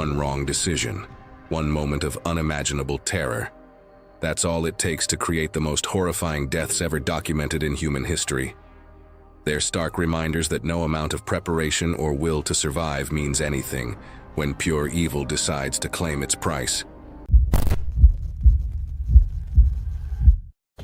one wrong decision, one moment of unimaginable terror. That's all it takes to create the most horrifying deaths ever documented in human history. They're stark reminders that no amount of preparation or will to survive means anything when pure evil decides to claim its price.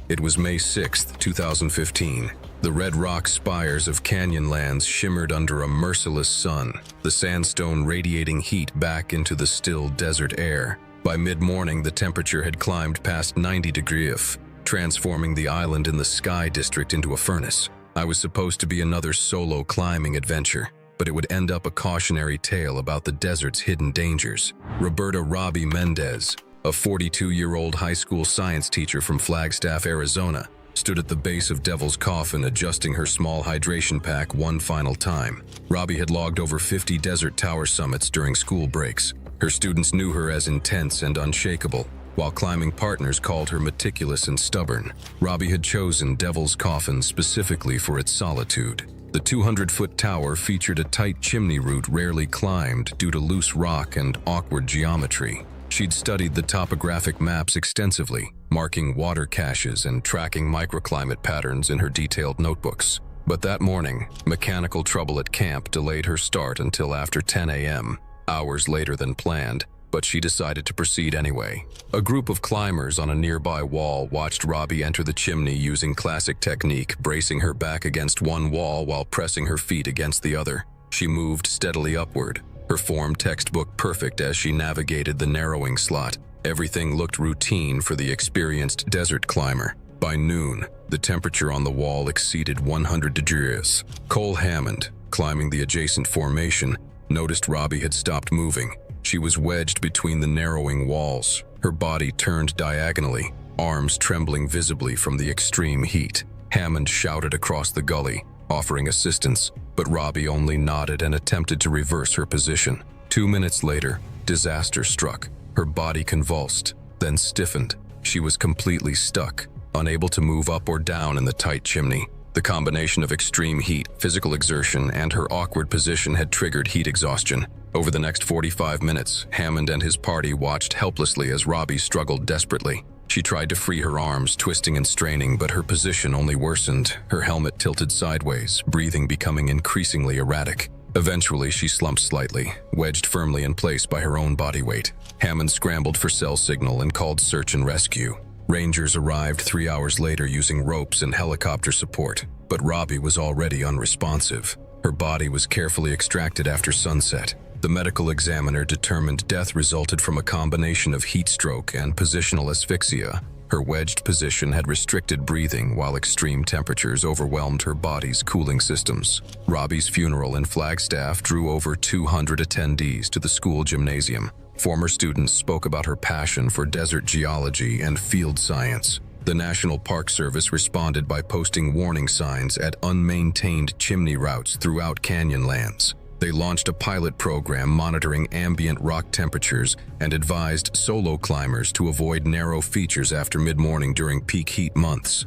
It was May 6, 2015. The red rock spires of Canyonlands shimmered under a merciless sun, the sandstone radiating heat back into the still desert air. By mid-morning, the temperature had climbed past 90 degrees, transforming the island in the Sky District into a furnace. I was supposed to be another solo climbing adventure, but it would end up a cautionary tale about the desert's hidden dangers. Roberta Robbie Mendez, a 42-year-old high school science teacher from Flagstaff, Arizona, stood at the base of Devil's Coffin adjusting her small hydration pack one final time. Robbie had logged over 50 desert tower summits during school breaks. Her students knew her as intense and unshakable, while climbing partners called her meticulous and stubborn. Robbie had chosen Devil's Coffin specifically for its solitude. The 200-foot tower featured a tight chimney route rarely climbed due to loose rock and awkward geometry. She'd studied the topographic maps extensively, marking water caches and tracking microclimate patterns in her detailed notebooks. But that morning, mechanical trouble at camp delayed her start until after 10 a.m., hours later than planned, but she decided to proceed anyway. A group of climbers on a nearby wall watched Robbie enter the chimney using classic technique, bracing her back against one wall while pressing her feet against the other. She moved steadily upward, her form textbook perfect as she navigated the narrowing slot. Everything looked routine for the experienced desert climber. By noon, the temperature on the wall exceeded 100 degrees. Cole Hammond, climbing the adjacent formation, noticed Robbie had stopped moving. She was wedged between the narrowing walls, her body turned diagonally, arms trembling visibly from the extreme heat. Hammond shouted across the gully, offering assistance, but Robbie only nodded and attempted to reverse her position. 2 minutes later, disaster struck. Her body convulsed, then stiffened. She was completely stuck, unable to move up or down in the tight chimney. The combination of extreme heat, physical exertion, and her awkward position had triggered heat exhaustion. Over the next 45 minutes, Hammond and his party watched helplessly as Robbie struggled desperately. She tried to free her arms, twisting and straining, but her position only worsened. Her helmet tilted sideways, breathing becoming increasingly erratic. Eventually, she slumped slightly, wedged firmly in place by her own body weight. Hammond scrambled for cell signal and called search and rescue. Rangers arrived 3 hours later using ropes and helicopter support, but Robbie was already unresponsive. Her body was carefully extracted after sunset. The medical examiner determined death resulted from a combination of heat stroke and positional asphyxia. Her wedged position had restricted breathing while extreme temperatures overwhelmed her body's cooling systems. Robbie's funeral in Flagstaff drew over 200 attendees to the school gymnasium. Former students spoke about her passion for desert geology and field science. The National Park Service responded by posting warning signs at unmaintained chimney routes throughout Canyonlands. They launched a pilot program monitoring ambient rock temperatures and advised solo climbers to avoid narrow features after mid-morning during peak heat months.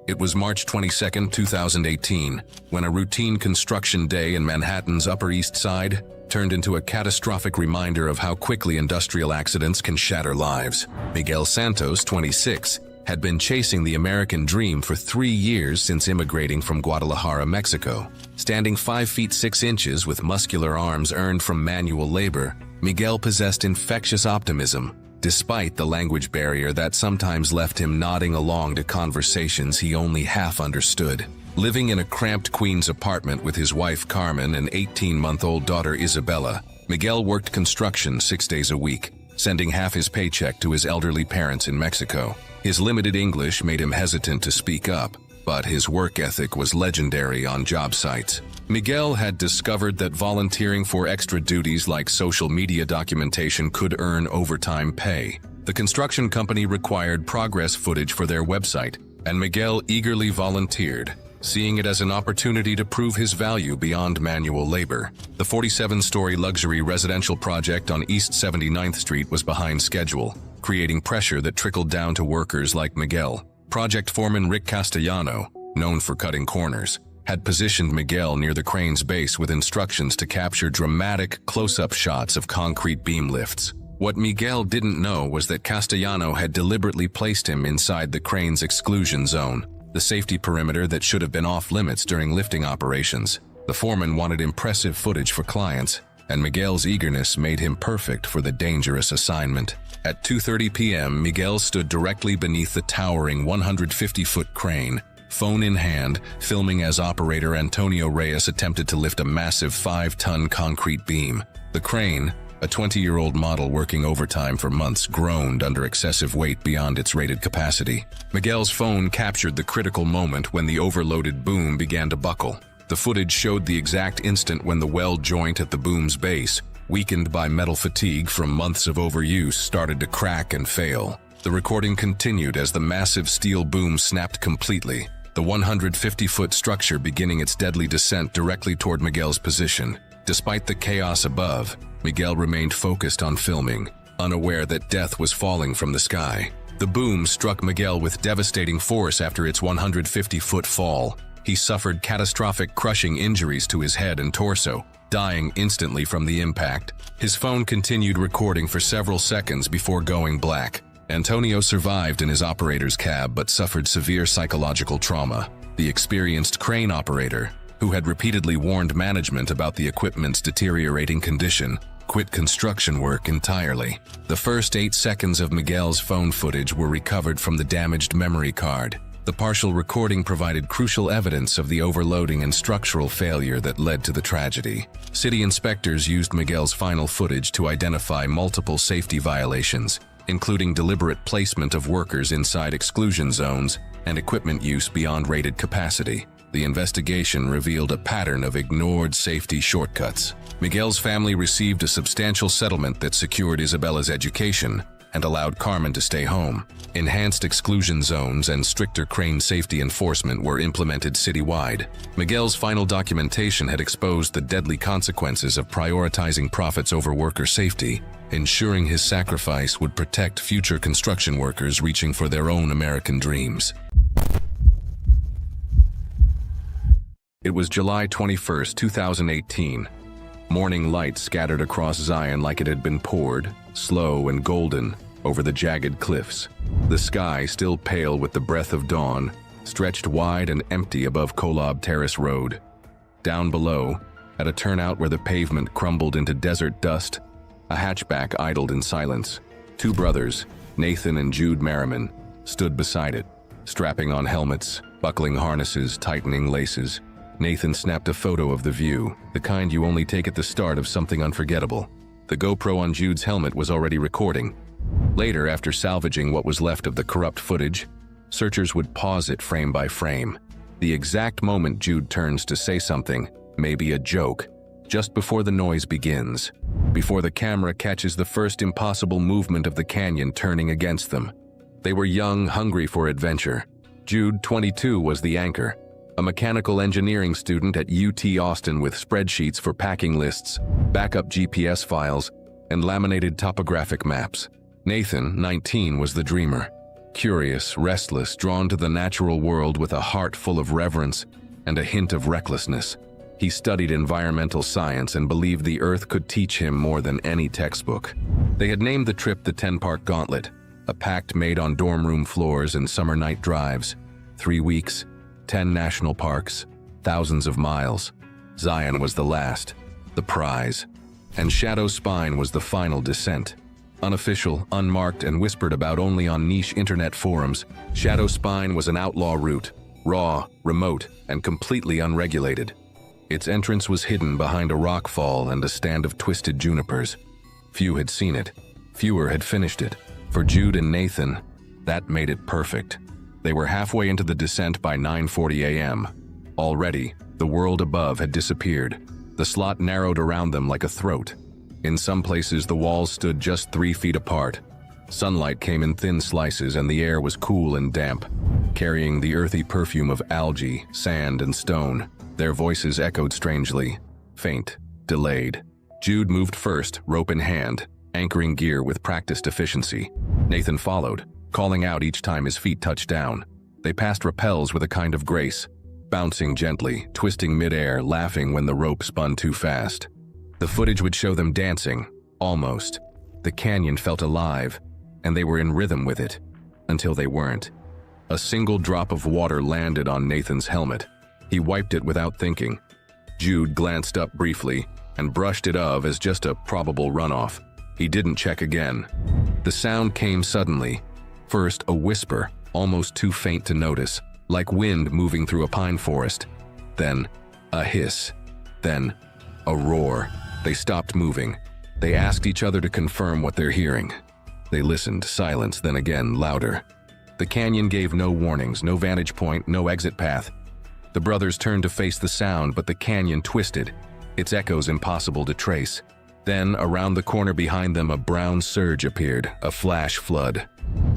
It was March 22, 2018, when a routine construction day in Manhattan's Upper East Side turned into a catastrophic reminder of how quickly industrial accidents can shatter lives. Miguel Santos, 26, had been chasing the American dream for 3 years since immigrating from Guadalajara, Mexico. Standing 5 feet 6 inches with muscular arms earned from manual labor, Miguel possessed infectious optimism, despite the language barrier that sometimes left him nodding along to conversations he only half understood. Living in a cramped Queens apartment with his wife Carmen and 18-month-old daughter Isabella, Miguel worked construction 6 days a week, sending half his paycheck to his elderly parents in Mexico. His limited English made him hesitant to speak up, but his work ethic was legendary on job sites. Miguel had discovered that volunteering for extra duties like social media documentation could earn overtime pay. The construction company required progress footage for their website, and Miguel eagerly volunteered, seeing it as an opportunity to prove his value beyond manual labor. The 47-story luxury residential project on East 79th Street was behind schedule, creating pressure that trickled down to workers like Miguel. Project foreman Rick Castellano, known for cutting corners, had positioned Miguel near the crane's base with instructions to capture dramatic, close-up shots of concrete beam lifts. What Miguel didn't know was that Castellano had deliberately placed him inside the crane's exclusion zone, the safety perimeter that should have been off-limits during lifting operations. The foreman wanted impressive footage for clients, and Miguel's eagerness made him perfect for the dangerous assignment. At 2:30 p.m., Miguel stood directly beneath the towering 150-foot crane, phone in hand, filming as operator Antonio Reyes attempted to lift a massive 5-ton concrete beam. The crane, a 20-year-old model working overtime for months, groaned under excessive weight beyond its rated capacity. Miguel's phone captured the critical moment when the overloaded boom began to buckle. The footage showed the exact instant when the weld joint at the boom's base, weakened by metal fatigue from months of overuse, started to crack and fail. The recording continued as the massive steel boom snapped completely, the 150-foot structure beginning its deadly descent directly toward Miguel's position. Despite the chaos above, Miguel remained focused on filming, unaware that death was falling from the sky. The boom struck Miguel with devastating force after its 150-foot fall. He suffered catastrophic crushing injuries to his head and torso, dying instantly from the impact. His phone continued recording for several seconds before going black. Antonio survived in his operator's cab but suffered severe psychological trauma. The experienced crane operator, who had repeatedly warned management about the equipment's deteriorating condition, quit construction work entirely. The first 8 seconds of Miguel's phone footage were recovered from the damaged memory card. The partial recording provided crucial evidence of the overloading and structural failure that led to the tragedy. City inspectors used Miguel's final footage to identify multiple safety violations, including deliberate placement of workers inside exclusion zones and equipment use beyond rated capacity. The investigation revealed a pattern of ignored safety shortcuts. Miguel's family received a substantial settlement that secured Isabella's education and allowed Carmen to stay home. Enhanced exclusion zones and stricter crane safety enforcement were implemented citywide. Miguel's final documentation had exposed the deadly consequences of prioritizing profits over worker safety, ensuring his sacrifice would protect future construction workers reaching for their own American dreams. It was July 21, 2018. Morning light scattered across Zion like it had been poured, slow and golden, over the jagged cliffs. The sky, still pale with the breath of dawn, stretched wide and empty above Kolob Terrace Road. Down below, at a turnout where the pavement crumbled into desert dust, a hatchback idled in silence. 2 brothers, Nathan and Jude Merriman, stood beside it, strapping on helmets, buckling harnesses, tightening laces. Nathan snapped a photo of the view, the kind you only take at the start of something unforgettable. The GoPro on Jude's helmet was already recording. Later, after salvaging what was left of the corrupt footage, searchers would pause it frame by frame. The exact moment Jude turns to say something, maybe a joke, just before the noise begins, before the camera catches the first impossible movement of the canyon turning against them. They were young, hungry for adventure. Jude, 22, was the anchor, a mechanical engineering student at UT Austin with spreadsheets for packing lists, backup GPS files, and laminated topographic maps. Nathan, 19, was the dreamer, curious, restless, drawn to the natural world with a heart full of reverence and a hint of recklessness. He studied environmental science and believed the Earth could teach him more than any textbook. They had named the trip the 10-part gauntlet, a pact made on dorm room floors and summer night drives. 3 weeks, 10 national parks, thousands of miles. Zion was the last, the prize, and Shadow Spine was the final descent. Unofficial, unmarked, and whispered about only on niche internet forums, Shadow Spine was an outlaw route, raw, remote, and completely unregulated. Its entrance was hidden behind a rock fall and a stand of twisted junipers. Few had seen it. Fewer had finished it. For Jude and Nathan, that made it perfect. They were halfway into the descent by 9:40 a.m. Already, the world above had disappeared. The slot narrowed around them like a throat. In some places, the walls stood just 3 feet apart. Sunlight came in thin slices and the air was cool and damp, carrying the earthy perfume of algae, sand, and stone. Their voices echoed strangely, faint, delayed. Jude moved first, rope in hand, anchoring gear with practiced efficiency. Nathan followed, calling out each time his feet touched down. They passed rappels with a kind of grace, bouncing gently, twisting midair, laughing when the rope spun too fast. The footage would show them dancing, almost. The canyon felt alive, and they were in rhythm with it, until they weren't. A single drop of water landed on Nathan's helmet. He wiped it without thinking. Jude glanced up briefly and brushed it off as just a probable runoff. He didn't check again. The sound came suddenly. First, a whisper, almost too faint to notice, like wind moving through a pine forest. Then, a hiss. Then, a roar. They stopped moving. They asked each other to confirm what they're hearing. They listened, silence, then again, louder. The canyon gave no warnings, no vantage point, no exit path. The brothers turned to face the sound, but the canyon twisted, its echoes impossible to trace. Then, around the corner behind them, a brown surge appeared, a flash flood.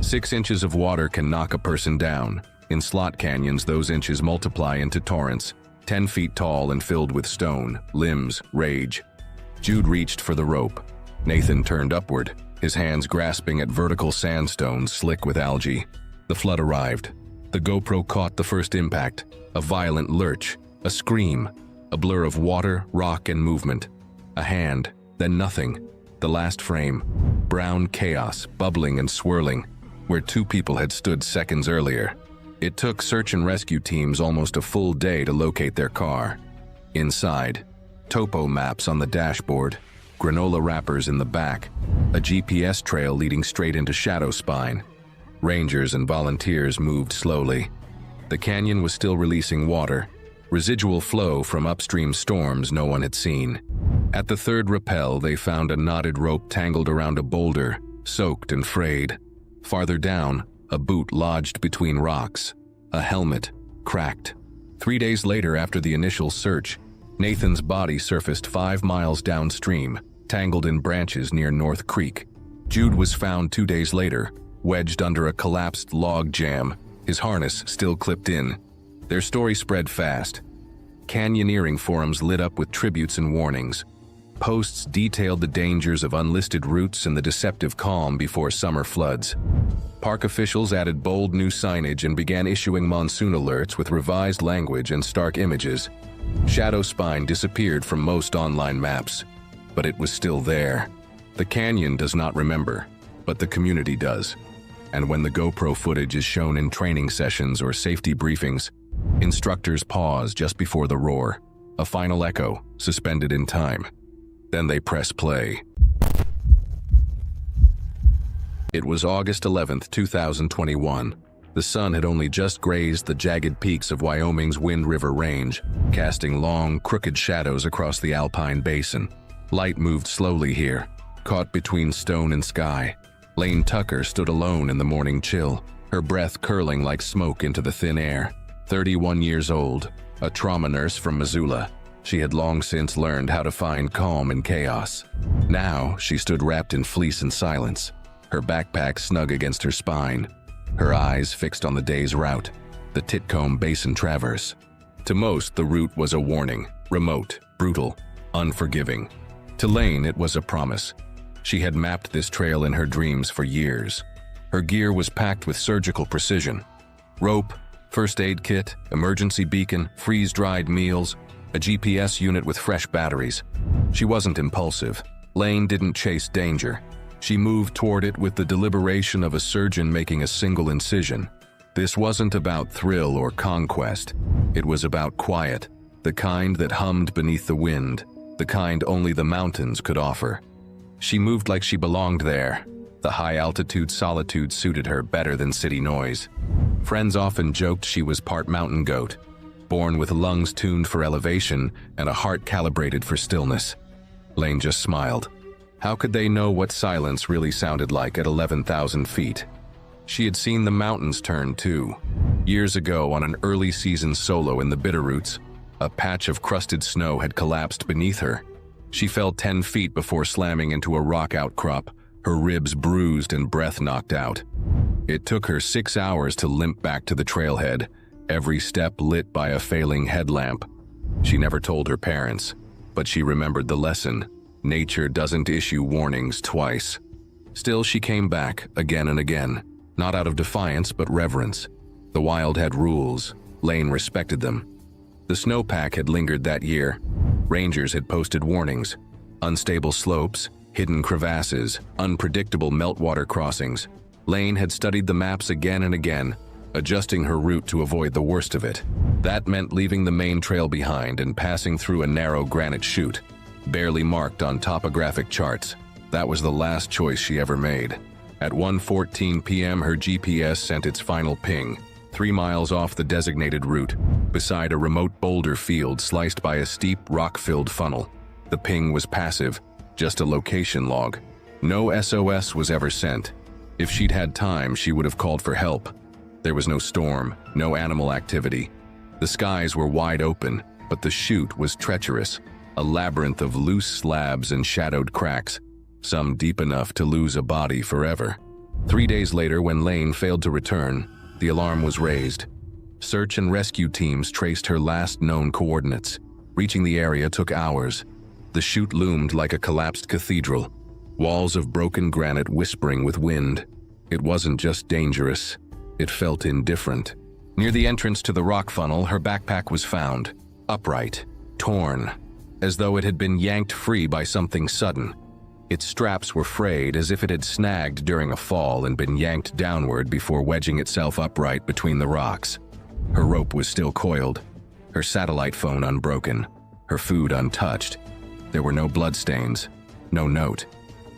6 inches of water can knock a person down. In slot canyons, those inches multiply into torrents, 10 feet tall and filled with stone, limbs, rage. Jude reached for the rope. Nathan turned upward, his hands grasping at vertical sandstones slick with algae. The flood arrived. The GoPro caught the first impact, a violent lurch, a scream, a blur of water, rock, and movement. A hand, then nothing. The last frame, brown chaos, bubbling and swirling, where 2 people had stood seconds earlier. It took search and rescue teams almost a full day to locate their car. Inside, topo maps on the dashboard, granola wrappers in the back, a GPS trail leading straight into Shadow Spine. Rangers and volunteers moved slowly. The canyon was still releasing water, residual flow from upstream storms no one had seen. At the 3rd rappel, they found a knotted rope tangled around a boulder, soaked and frayed. Farther down, a boot lodged between rocks, a helmet, cracked. 3 days later, after the initial search, Nathan's body surfaced 5 miles downstream, tangled in branches near North Creek. Jude was found 2 days later, wedged under a collapsed log jam, his harness still clipped in. Their story spread fast. Canyoneering forums lit up with tributes and warnings. Posts detailed the dangers of unlisted routes and the deceptive calm before summer floods. Park officials added bold new signage and began issuing monsoon alerts with revised language and stark images. Shadow Spine disappeared from most online maps, but it was still there. The canyon does not remember, but the community does. And when the GoPro footage is shown in training sessions or safety briefings, instructors pause just before the roar, a final echo, suspended in time. Then they press play. It was August 11th, 2021. The sun had only just grazed the jagged peaks of Wyoming's Wind River Range, casting long, crooked shadows across the alpine basin. Light moved slowly here, caught between stone and sky. Lane Tucker stood alone in the morning chill, her breath curling like smoke into the thin air. 31 years old, a trauma nurse from Missoula, she had long since learned how to find calm in chaos. Now, she stood wrapped in fleece and silence, her backpack snug against her spine, her eyes fixed on the day's route, the Titcomb Basin Traverse. To most, the route was a warning, remote, brutal, unforgiving. To Lane, it was a promise. She had mapped this trail in her dreams for years. Her gear was packed with surgical precision. Rope, first aid kit, emergency beacon, freeze-dried meals, a GPS unit with fresh batteries. She wasn't impulsive. Lane didn't chase danger. She moved toward it with the deliberation of a surgeon making a single incision. This wasn't about thrill or conquest. It was about quiet, the kind that hummed beneath the wind, the kind only the mountains could offer. She moved like she belonged there. The high-altitude solitude suited her better than city noise. Friends often joked she was part mountain goat, born with lungs tuned for elevation and a heart calibrated for stillness. Lane just smiled. How could they know what silence really sounded like at 11,000 feet? She had seen the mountains turn too. Years ago, on an early season solo in the Bitterroots, a patch of crusted snow had collapsed beneath her. She fell 10 feet before slamming into a rock outcrop, her ribs bruised and breath knocked out. It took her 6 hours to limp back to the trailhead, every step lit by a failing headlamp. She never told her parents, but she remembered the lesson. Nature doesn't issue warnings twice. Still, she came back again and again, not out of defiance but reverence. The wild had rules. Lane respected them. The snowpack had lingered that year. Rangers had posted warnings. Unstable slopes, hidden crevasses, unpredictable meltwater crossings. Lane had studied the maps again and again, adjusting her route to avoid the worst of it. That meant leaving the main trail behind and passing through a narrow granite chute, barely marked on topographic charts. That was the last choice she ever made. At 1:14 p.m., her GPS sent its final ping, 3 miles off the designated route, beside a remote boulder field sliced by a steep, rock-filled funnel. The ping was passive, just a location log. No SOS was ever sent. If she'd had time, she would have called for help. There was no storm, no animal activity. The skies were wide open, but the chute was treacherous, a labyrinth of loose slabs and shadowed cracks, some deep enough to lose a body forever. 3 days later, when Lane failed to return, the alarm was raised. Search and rescue teams traced her last known coordinates. Reaching the area took hours. The chute loomed like a collapsed cathedral, walls of broken granite whispering with wind. It wasn't just dangerous, it felt indifferent. Near the entrance to the rock funnel, her backpack was found, upright, torn, as though it had been yanked free by something sudden. Its straps were frayed as if it had snagged during a fall and been yanked downward before wedging itself upright between the rocks. Her rope was still coiled, her satellite phone unbroken, her food untouched. There were no bloodstains, no note,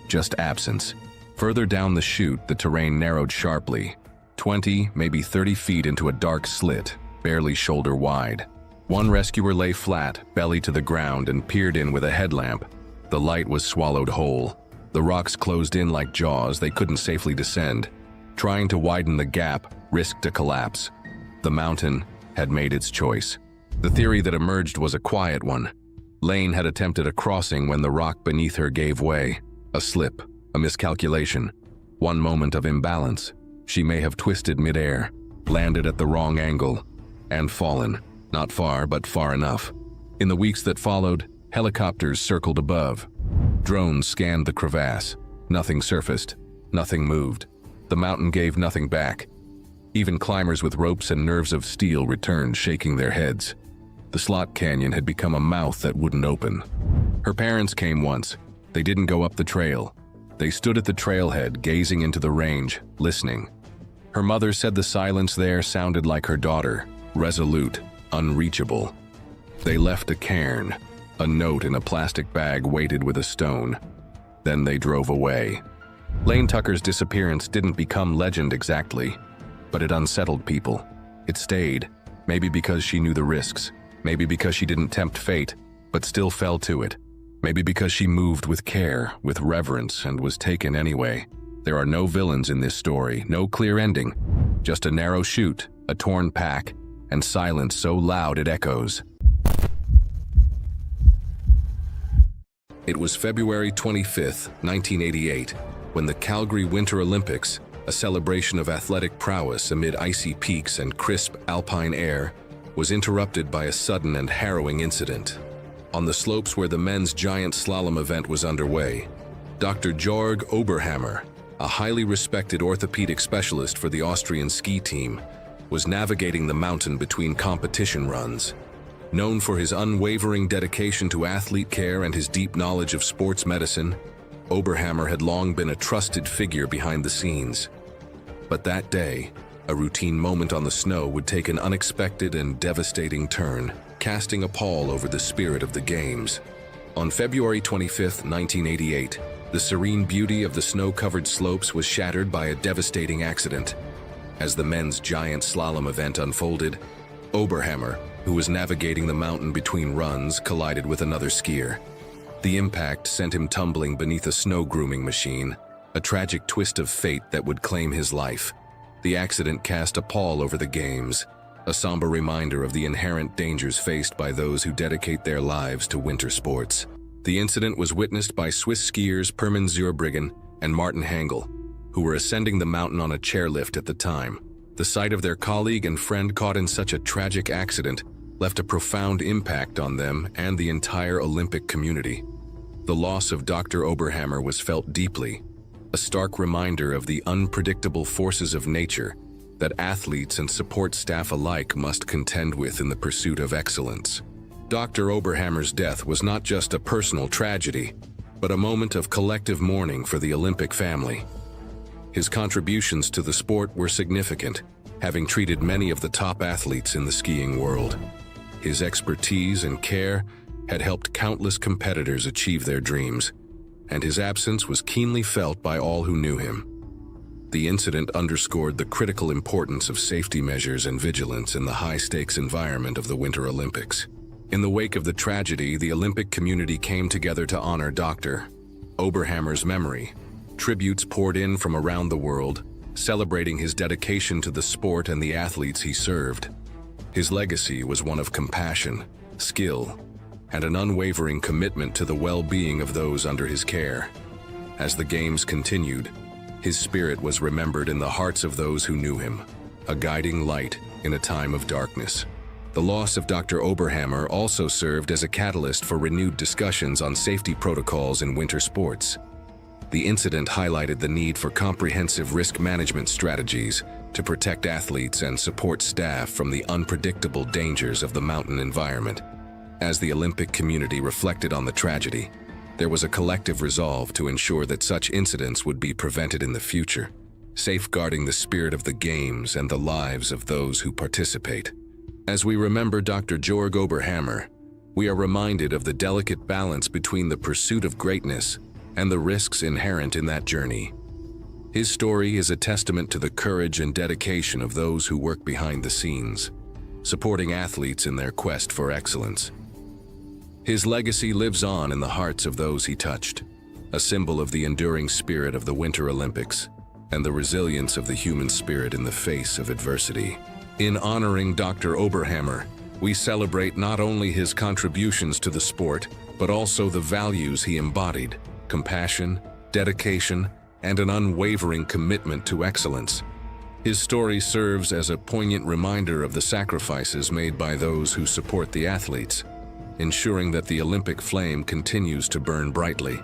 just absence. Further down the chute, the terrain narrowed sharply, 20, maybe 30 feet into a dark slit, barely shoulder wide. One rescuer lay flat, belly to the ground, and peered in with a headlamp. The light was swallowed whole. The rocks closed in like jaws. They couldn't safely descend. Trying to widen the gap risked a collapse. The mountain had made its choice. The theory that emerged was a quiet one. Lane had attempted a crossing when the rock beneath her gave way. A slip, a miscalculation, one moment of imbalance. She may have twisted midair, landed at the wrong angle, and fallen, not far, but far enough. In the weeks that followed, helicopters circled above. Drones scanned the crevasse. Nothing surfaced, nothing moved. The mountain gave nothing back. Even climbers with ropes and nerves of steel returned, shaking their heads. The slot canyon had become a mouth that wouldn't open. Her parents came once. They didn't go up the trail. They stood at the trailhead, gazing into the range, listening. Her mother said the silence there sounded like her daughter, resolute, unreachable. They left a cairn. A note in a plastic bag weighted with a stone. Then they drove away. Lane Tucker's disappearance didn't become legend exactly, but it unsettled people. It stayed, maybe because she knew the risks, maybe because she didn't tempt fate, but still fell to it. Maybe because she moved with care, with reverence, and was taken anyway. There are no villains in this story, no clear ending. Just a narrow chute, a torn pack, and silence so loud it echoes. It was February 25th, 1988, when the Calgary Winter Olympics, a celebration of athletic prowess amid icy peaks and crisp alpine air, was interrupted by a sudden and harrowing incident. On the slopes where the men's giant slalom event was underway, Dr. Jörg Oberhammer, a highly respected orthopedic specialist for the Austrian ski team, was navigating the mountain between competition runs. Known for his unwavering dedication to athlete care and his deep knowledge of sports medicine, Oberhammer had long been a trusted figure behind the scenes. But that day, a routine moment on the snow would take an unexpected and devastating turn, casting a pall over the spirit of the Games. On February 25, 1988, the serene beauty of the snow-covered slopes was shattered by a devastating accident. As the men's giant slalom event unfolded, Oberhammer, who was navigating the mountain between runs, collided with another skier. The impact sent him tumbling beneath a snow grooming machine, a tragic twist of fate that would claim his life. The accident cast a pall over the Games, a somber reminder of the inherent dangers faced by those who dedicate their lives to winter sports. The incident was witnessed by Swiss skiers Permin Zurbriggen and Martin Hangel, who were ascending the mountain on a chairlift at the time. The sight of their colleague and friend caught in such a tragic accident left a profound impact on them and the entire Olympic community. The loss of Dr. Oberhammer was felt deeply, a stark reminder of the unpredictable forces of nature that athletes and support staff alike must contend with in the pursuit of excellence. Dr. Oberhammer's death was not just a personal tragedy, but a moment of collective mourning for the Olympic family. His contributions to the sport were significant, having treated many of the top athletes in the skiing world. His expertise and care had helped countless competitors achieve their dreams, and his absence was keenly felt by all who knew him. The incident underscored the critical importance of safety measures and vigilance in the high-stakes environment of the Winter Olympics. In the wake of the tragedy, the Olympic community came together to honor Dr. Oberhammer's memory. Tributes poured in from around the world, celebrating his dedication to the sport and the athletes he served. His legacy was one of compassion, skill, and an unwavering commitment to the well-being of those under his care. As the Games continued, his spirit was remembered in the hearts of those who knew him, a guiding light in a time of darkness. The loss of Dr. Oberhammer also served as a catalyst for renewed discussions on safety protocols in winter sports. The incident highlighted the need for comprehensive risk management strategies to protect athletes and support staff from the unpredictable dangers of the mountain environment. As the Olympic community reflected on the tragedy, there was a collective resolve to ensure that such incidents would be prevented in the future, safeguarding the spirit of the Games and the lives of those who participate. As we remember Dr. Jörg Oberhammer, we are reminded of the delicate balance between the pursuit of greatness and the risks inherent in that journey. His story is a testament to the courage and dedication of those who work behind the scenes, supporting athletes in their quest for excellence. His legacy lives on in the hearts of those he touched, a symbol of the enduring spirit of the Winter Olympics and the resilience of the human spirit in the face of adversity. In honoring Dr. Oberhammer, we celebrate not only his contributions to the sport, but also the values he embodied: compassion, dedication, and an unwavering commitment to excellence. His story serves as a poignant reminder of the sacrifices made by those who support the athletes, ensuring that the Olympic flame continues to burn brightly,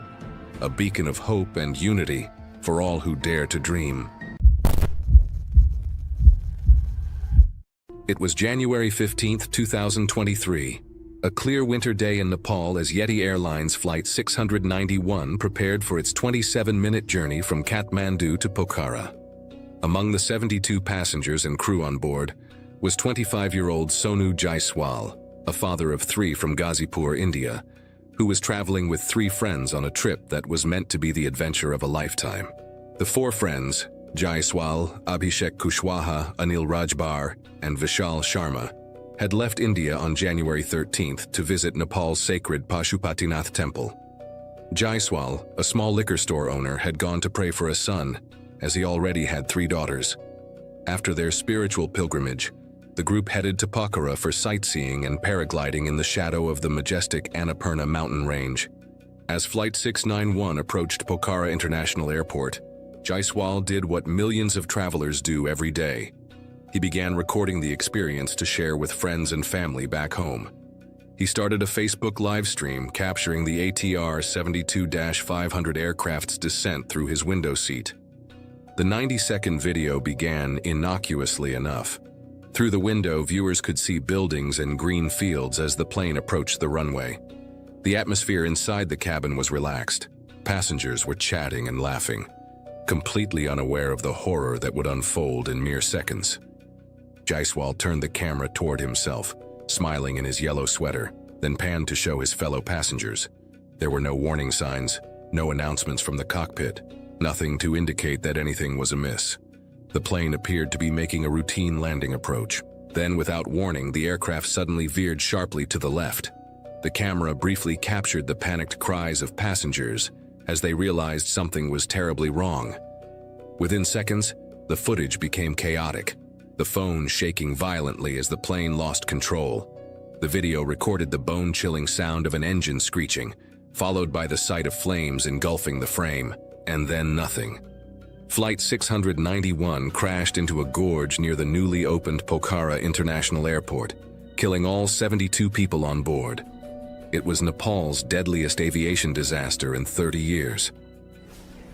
a beacon of hope and unity for all who dare to dream. It was January 15, 2023, a clear winter day in Nepal as Yeti Airlines Flight 691 prepared for its 27-minute journey from Kathmandu to Pokhara. Among the 72 passengers and crew on board was 25-year-old Sonu Jaiswal, a father of 3 from Ghazipur, India, who was traveling with 3 friends on a trip that was meant to be the adventure of a lifetime. The 4 friends, Jaiswal, Abhishek Kushwaha, Anil Rajbar, and Vishal Sharma, had left India on January 13th to visit Nepal's sacred Pashupatinath temple. Jaiswal, a small liquor store owner, had gone to pray for a son, as he already had 3 daughters. After their spiritual pilgrimage, the group headed to Pokhara for sightseeing and paragliding in the shadow of the majestic Annapurna mountain range. As Flight 691 approached Pokhara International Airport, Jaiswal did what millions of travelers do every day. He began recording the experience to share with friends and family back home. He started a Facebook live stream capturing the ATR 72-500 aircraft's descent through his window seat. The 90-second video began innocuously enough. Through the window, viewers could see buildings and green fields as the plane approached the runway. The atmosphere inside the cabin was relaxed. Passengers were chatting and laughing, completely unaware of the horror that would unfold in mere seconds. Jaiswal turned the camera toward himself, smiling in his yellow sweater, then panned to show his fellow passengers. There were no warning signs, no announcements from the cockpit, nothing to indicate that anything was amiss. The plane appeared to be making a routine landing approach. Then, without warning, the aircraft suddenly veered sharply to the left. The camera briefly captured the panicked cries of passengers as they realized something was terribly wrong. Within seconds, the footage became chaotic, the phone shaking violently as the plane lost control. The video recorded the bone-chilling sound of an engine screeching, followed by the sight of flames engulfing the frame, and then nothing. Flight 691 crashed into a gorge near the newly opened Pokhara International Airport, killing all 72 people on board. It was Nepal's deadliest aviation disaster in 30 years.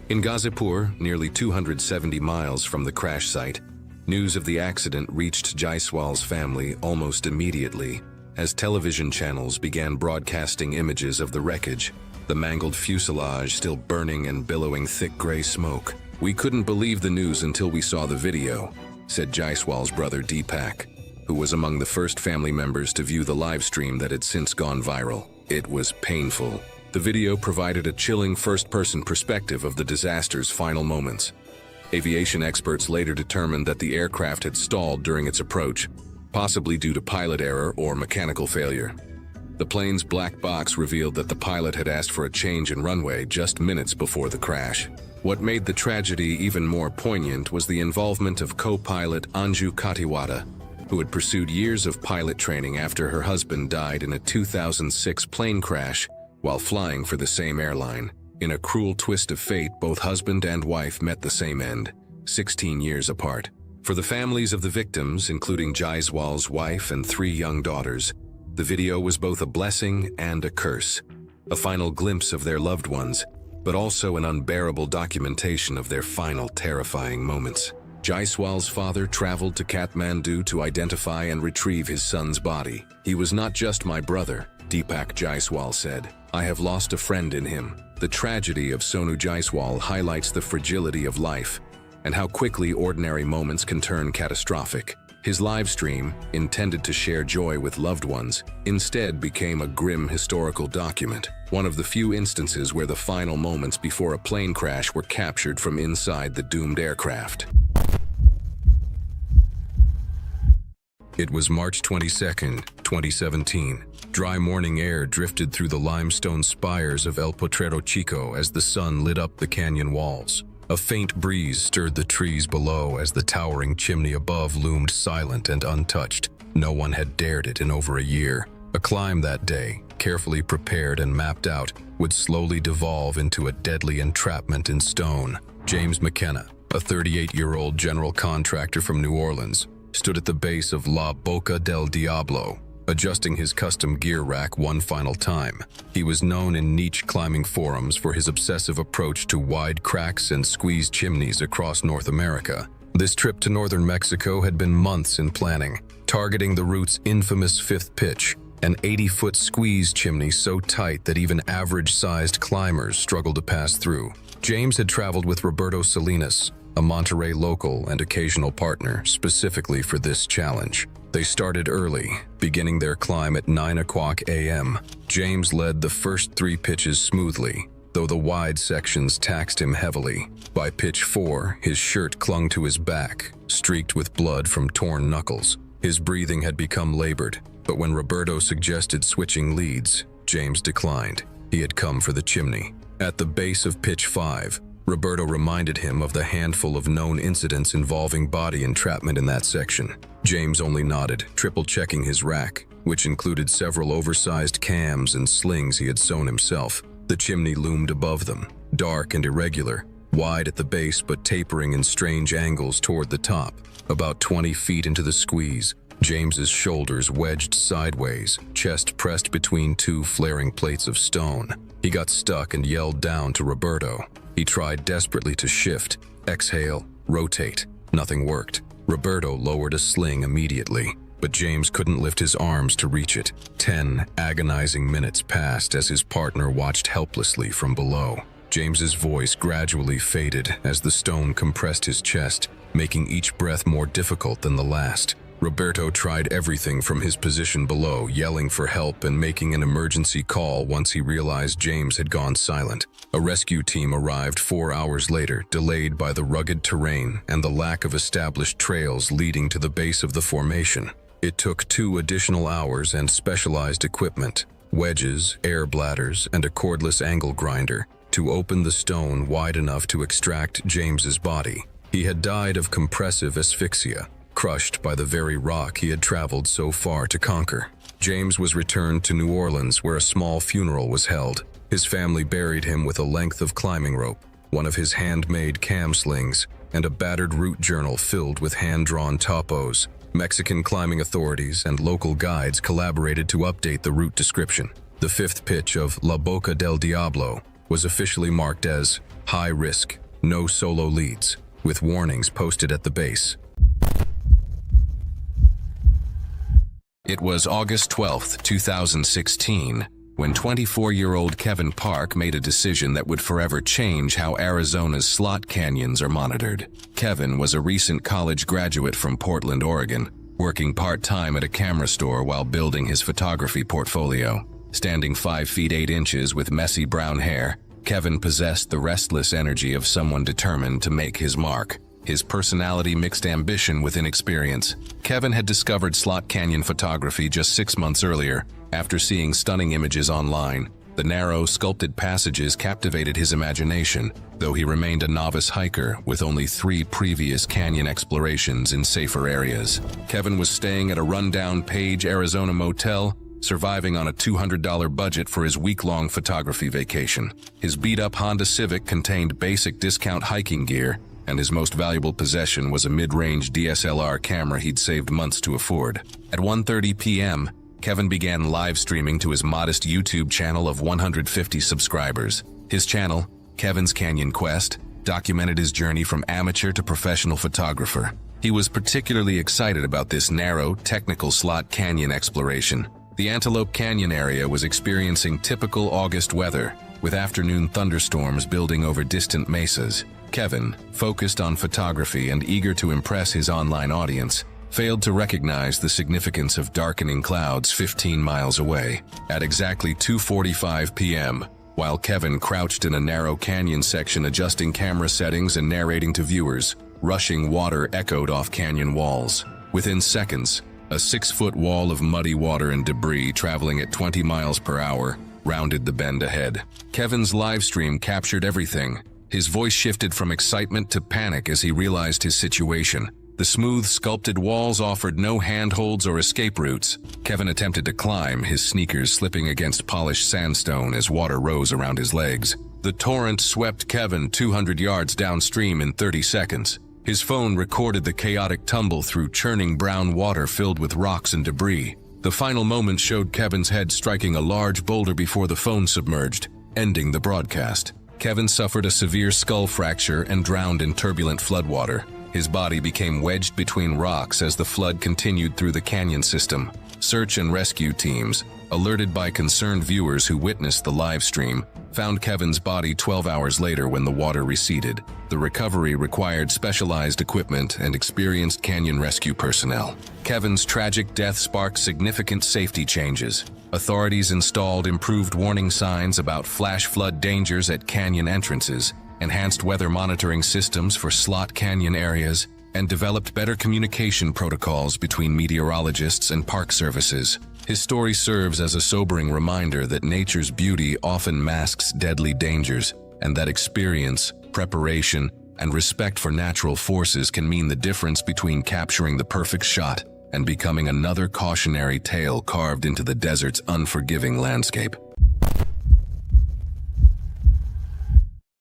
In Ghazipur, nearly 270 miles from the crash site, News of the accident reached Jaiswal's family almost immediately, as television channels began broadcasting images of the wreckage, the mangled fuselage still burning and billowing thick gray smoke. "We couldn't believe the news until we saw the video," said Jaiswal's brother Deepak, who was among the first family members to view the live stream that had since gone viral. "It was painful." The video provided a chilling first-person perspective of the disaster's final moments. Aviation experts later determined that the aircraft had stalled during its approach, possibly due to pilot error or mechanical failure. The plane's black box revealed that the pilot had asked for a change in runway just minutes before the crash. What made the tragedy even more poignant was the involvement of co-pilot Anju Katiwada, who had pursued years of pilot training after her husband died in a 2006 plane crash while flying for the same airline. In a cruel twist of fate, both husband and wife met the same end, 16 years apart. For the families of the victims, including Jaiswal's wife and 3 young daughters, the video was both a blessing and a curse. A final glimpse of their loved ones, but also an unbearable documentation of their final terrifying moments. Jaiswal's father traveled to Kathmandu to identify and retrieve his son's body. "He was not just my brother," Deepak Jaiswal said. "I have lost a friend in him." The tragedy of Sonu Jaiswal highlights the fragility of life and how quickly ordinary moments can turn catastrophic. His live stream, intended to share joy with loved ones, instead became a grim historical document, one of the few instances where the final moments before a plane crash were captured from inside the doomed aircraft. It was March 22, 2017. Dry morning air drifted through the limestone spires of El Potrero Chico as the sun lit up the canyon walls. A faint breeze stirred the trees below as the towering chimney above loomed silent and untouched. No one had dared it in over a year. A climb that day, carefully prepared and mapped out, would slowly devolve into a deadly entrapment in stone. James McKenna, a 38-year-old general contractor from New Orleans, stood at the base of La Boca del Diablo, adjusting his custom gear rack one final time. He was known in niche climbing forums for his obsessive approach to wide cracks and squeezed chimneys across North America. This trip to northern Mexico had been months in planning, targeting the route's infamous fifth pitch, an 80-foot squeeze chimney so tight that even average-sized climbers struggled to pass through. James had traveled with Roberto Salinas, a Monterrey local and occasional partner, specifically for this challenge. They started early, beginning their climb at 9 o'clock a.m. James led the first 3 pitches smoothly, though the wide sections taxed him heavily. By pitch 4, his shirt clung to his back, streaked with blood from torn knuckles. His breathing had become labored, but when Roberto suggested switching leads, James declined. He had come for the chimney. At the base of pitch 5, Roberto reminded him of the handful of known incidents involving body entrapment in that section. James only nodded, triple-checking his rack, which included several oversized cams and slings he had sewn himself. The chimney loomed above them, dark and irregular, wide at the base but tapering in strange angles toward the top. About 20 feet into the squeeze, James's shoulders wedged sideways, chest pressed between 2 flaring plates of stone. He got stuck and yelled down to Roberto. He tried desperately to shift, exhale, rotate. Nothing worked. Roberto lowered a sling immediately, but James couldn't lift his arms to reach it. 10 agonizing minutes passed as his partner watched helplessly from below. James's voice gradually faded as the stone compressed his chest, making each breath more difficult than the last. Roberto tried everything from his position below, yelling for help and making an emergency call once he realized James had gone silent. A rescue team arrived 4 hours later, delayed by the rugged terrain and the lack of established trails leading to the base of the formation. It took 2 additional hours and specialized equipment, wedges, air bladders, and a cordless angle grinder, to open the stone wide enough to extract James's body. He had died of compressive asphyxia, crushed by the very rock he had traveled so far to conquer. James was returned to New Orleans, where a small funeral was held. His family buried him with a length of climbing rope, one of his handmade cam slings, and a battered route journal filled with hand-drawn topos. Mexican climbing authorities and local guides collaborated to update the route description. The 5th pitch of La Boca del Diablo was officially marked as high risk, no solo leads, with warnings posted at the base. It was August 12, 2016, when 24-year-old Kevin Park made a decision that would forever change how Arizona's slot canyons are monitored. Kevin was a recent college graduate from Portland, Oregon, working part-time at a camera store while building his photography portfolio. Standing 5 feet 8 inches with messy brown hair, Kevin possessed the restless energy of someone determined to make his mark. His personality mixed ambition with inexperience. Kevin had discovered slot canyon photography just 6 months earlier, after seeing stunning images online. The narrow, sculpted passages captivated his imagination, though he remained a novice hiker with only 3 previous canyon explorations in safer areas. Kevin was staying at a rundown Page, Arizona motel, surviving on a $200 budget for his week-long photography vacation. His beat-up Honda Civic contained basic discount hiking gear, and his most valuable possession was a mid-range DSLR camera he'd saved months to afford. At 1:30 p.m., Kevin began live streaming to his modest YouTube channel of 150 subscribers. His channel, Kevin's Canyon Quest, documented his journey from amateur to professional photographer. He was particularly excited about this narrow, technical slot canyon exploration. The Antelope Canyon area was experiencing typical August weather, with afternoon thunderstorms building over distant mesas. Kevin, focused on photography and eager to impress his online audience, failed to recognize the significance of darkening clouds 15 miles away. At exactly 2:45 p.m., while Kevin crouched in a narrow canyon section adjusting camera settings and narrating to viewers, rushing water echoed off canyon walls. Within seconds, a 6-foot wall of muddy water and debris traveling at 20 miles per hour rounded the bend ahead. Kevin's live stream captured everything. His voice shifted from excitement to panic as he realized his situation. The smooth, sculpted walls offered no handholds or escape routes. Kevin attempted to climb, his sneakers slipping against polished sandstone as water rose around his legs. The torrent swept Kevin 200 yards downstream in 30 seconds. His phone recorded the chaotic tumble through churning brown water filled with rocks and debris. The final moment showed Kevin's head striking a large boulder before the phone submerged, ending the broadcast. Kevin suffered a severe skull fracture and drowned in turbulent floodwater. His body became wedged between rocks as the flood continued through the canyon system. Search and rescue teams, alerted by concerned viewers who witnessed the live stream, found Kevin's body 12 hours later when the water receded. The recovery required specialized equipment and experienced canyon rescue personnel. Kevin's tragic death sparked significant safety changes. Authorities installed improved warning signs about flash flood dangers at canyon entrances, enhanced weather monitoring systems for slot canyon areas, and developed better communication protocols between meteorologists and park services. His story serves as a sobering reminder that nature's beauty often masks deadly dangers, and that experience, preparation, and respect for natural forces can mean the difference between capturing the perfect shot and becoming another cautionary tale carved into the desert's unforgiving landscape.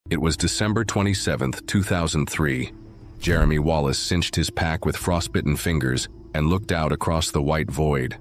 It was December 27, 2003. Jeremy Wallace cinched his pack with frostbitten fingers and looked out across the white void.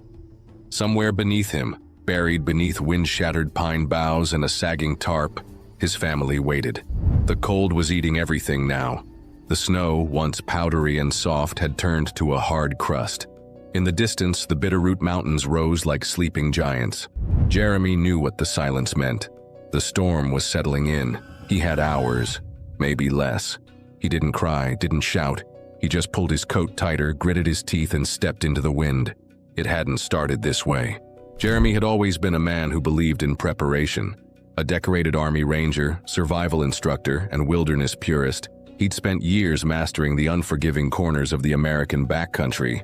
Somewhere beneath him, buried beneath wind-shattered pine boughs and a sagging tarp, his family waited. The cold was eating everything now. The snow, once powdery and soft, had turned to a hard crust. In the distance, the Bitterroot Mountains rose like sleeping giants. Jeremy knew what the silence meant. The storm was settling in. He had hours, maybe less. He didn't cry, didn't shout. He just pulled his coat tighter, gritted his teeth, and stepped into the wind. It hadn't started this way. Jeremy had always been a man who believed in preparation. A decorated Army Ranger, survival instructor, and wilderness purist, he'd spent years mastering the unforgiving corners of the American backcountry.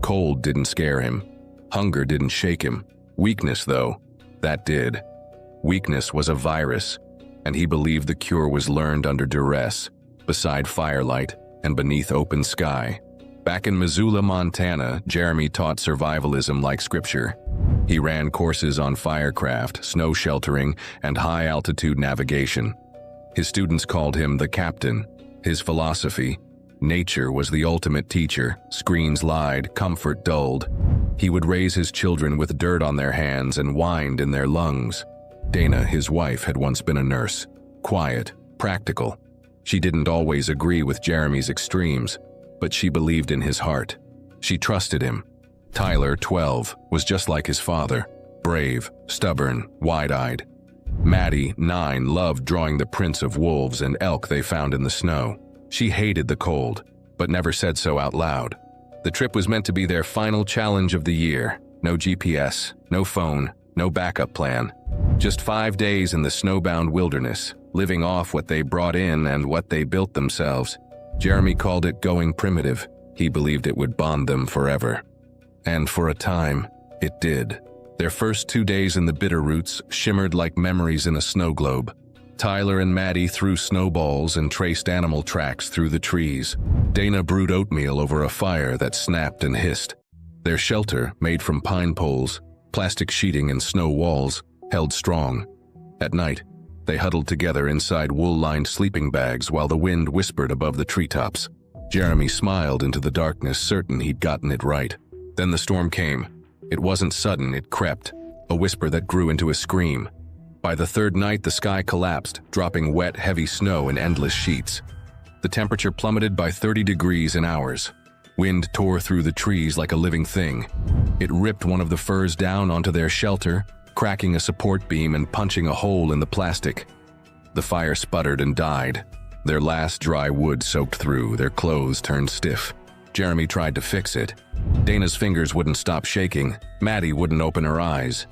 Cold didn't scare him. Hunger didn't shake him. Weakness, though, that did. Weakness was a virus, and he believed the cure was learned under duress, beside firelight and beneath open sky. Back in Missoula, Montana, Jeremy taught survivalism like scripture. He ran courses on firecraft, snow sheltering, and high-altitude navigation. His students called him the captain. His philosophy: nature was the ultimate teacher. Screens lied, comfort dulled. He would raise his children with dirt on their hands and wind in their lungs. Dana, his wife, had once been a nurse. Quiet, practical. She didn't always agree with Jeremy's extremes, but she believed in his heart. She trusted him. Tyler, 12, was just like his father, brave, stubborn, wide-eyed. Maddie, 9, loved drawing the prints of wolves and elk they found in the snow. She hated the cold, but never said so out loud. The trip was meant to be their final challenge of the year. No GPS, no phone, no backup plan. Just 5 days in the snowbound wilderness, living off what they brought in and what they built themselves. Jeremy called it going primitive. He believed it would bond them forever. And for a time, it did. Their first 2 days in the Bitterroots shimmered like memories in a snow globe. Tyler and Maddie threw snowballs and traced animal tracks through the trees. Dana brewed oatmeal over a fire that snapped and hissed. Their shelter, made from pine poles, plastic sheeting and snow walls, held strong. At night, they huddled together inside wool-lined sleeping bags while the wind whispered above the treetops. Jeremy smiled into the darkness, certain he'd gotten it right. Then the storm came. It wasn't sudden, it crept, a whisper that grew into a scream. By the third night, the sky collapsed, dropping wet, heavy snow in endless sheets. The temperature plummeted by 30 degrees in hours. Wind tore through the trees like a living thing. It ripped one of the firs down onto their shelter, cracking a support beam and punching a hole in the plastic. The fire sputtered and died. Their last dry wood soaked through, their clothes turned stiff. Jeremy tried to fix it. Dana's fingers wouldn't stop shaking. Maddie wouldn't open her eyes.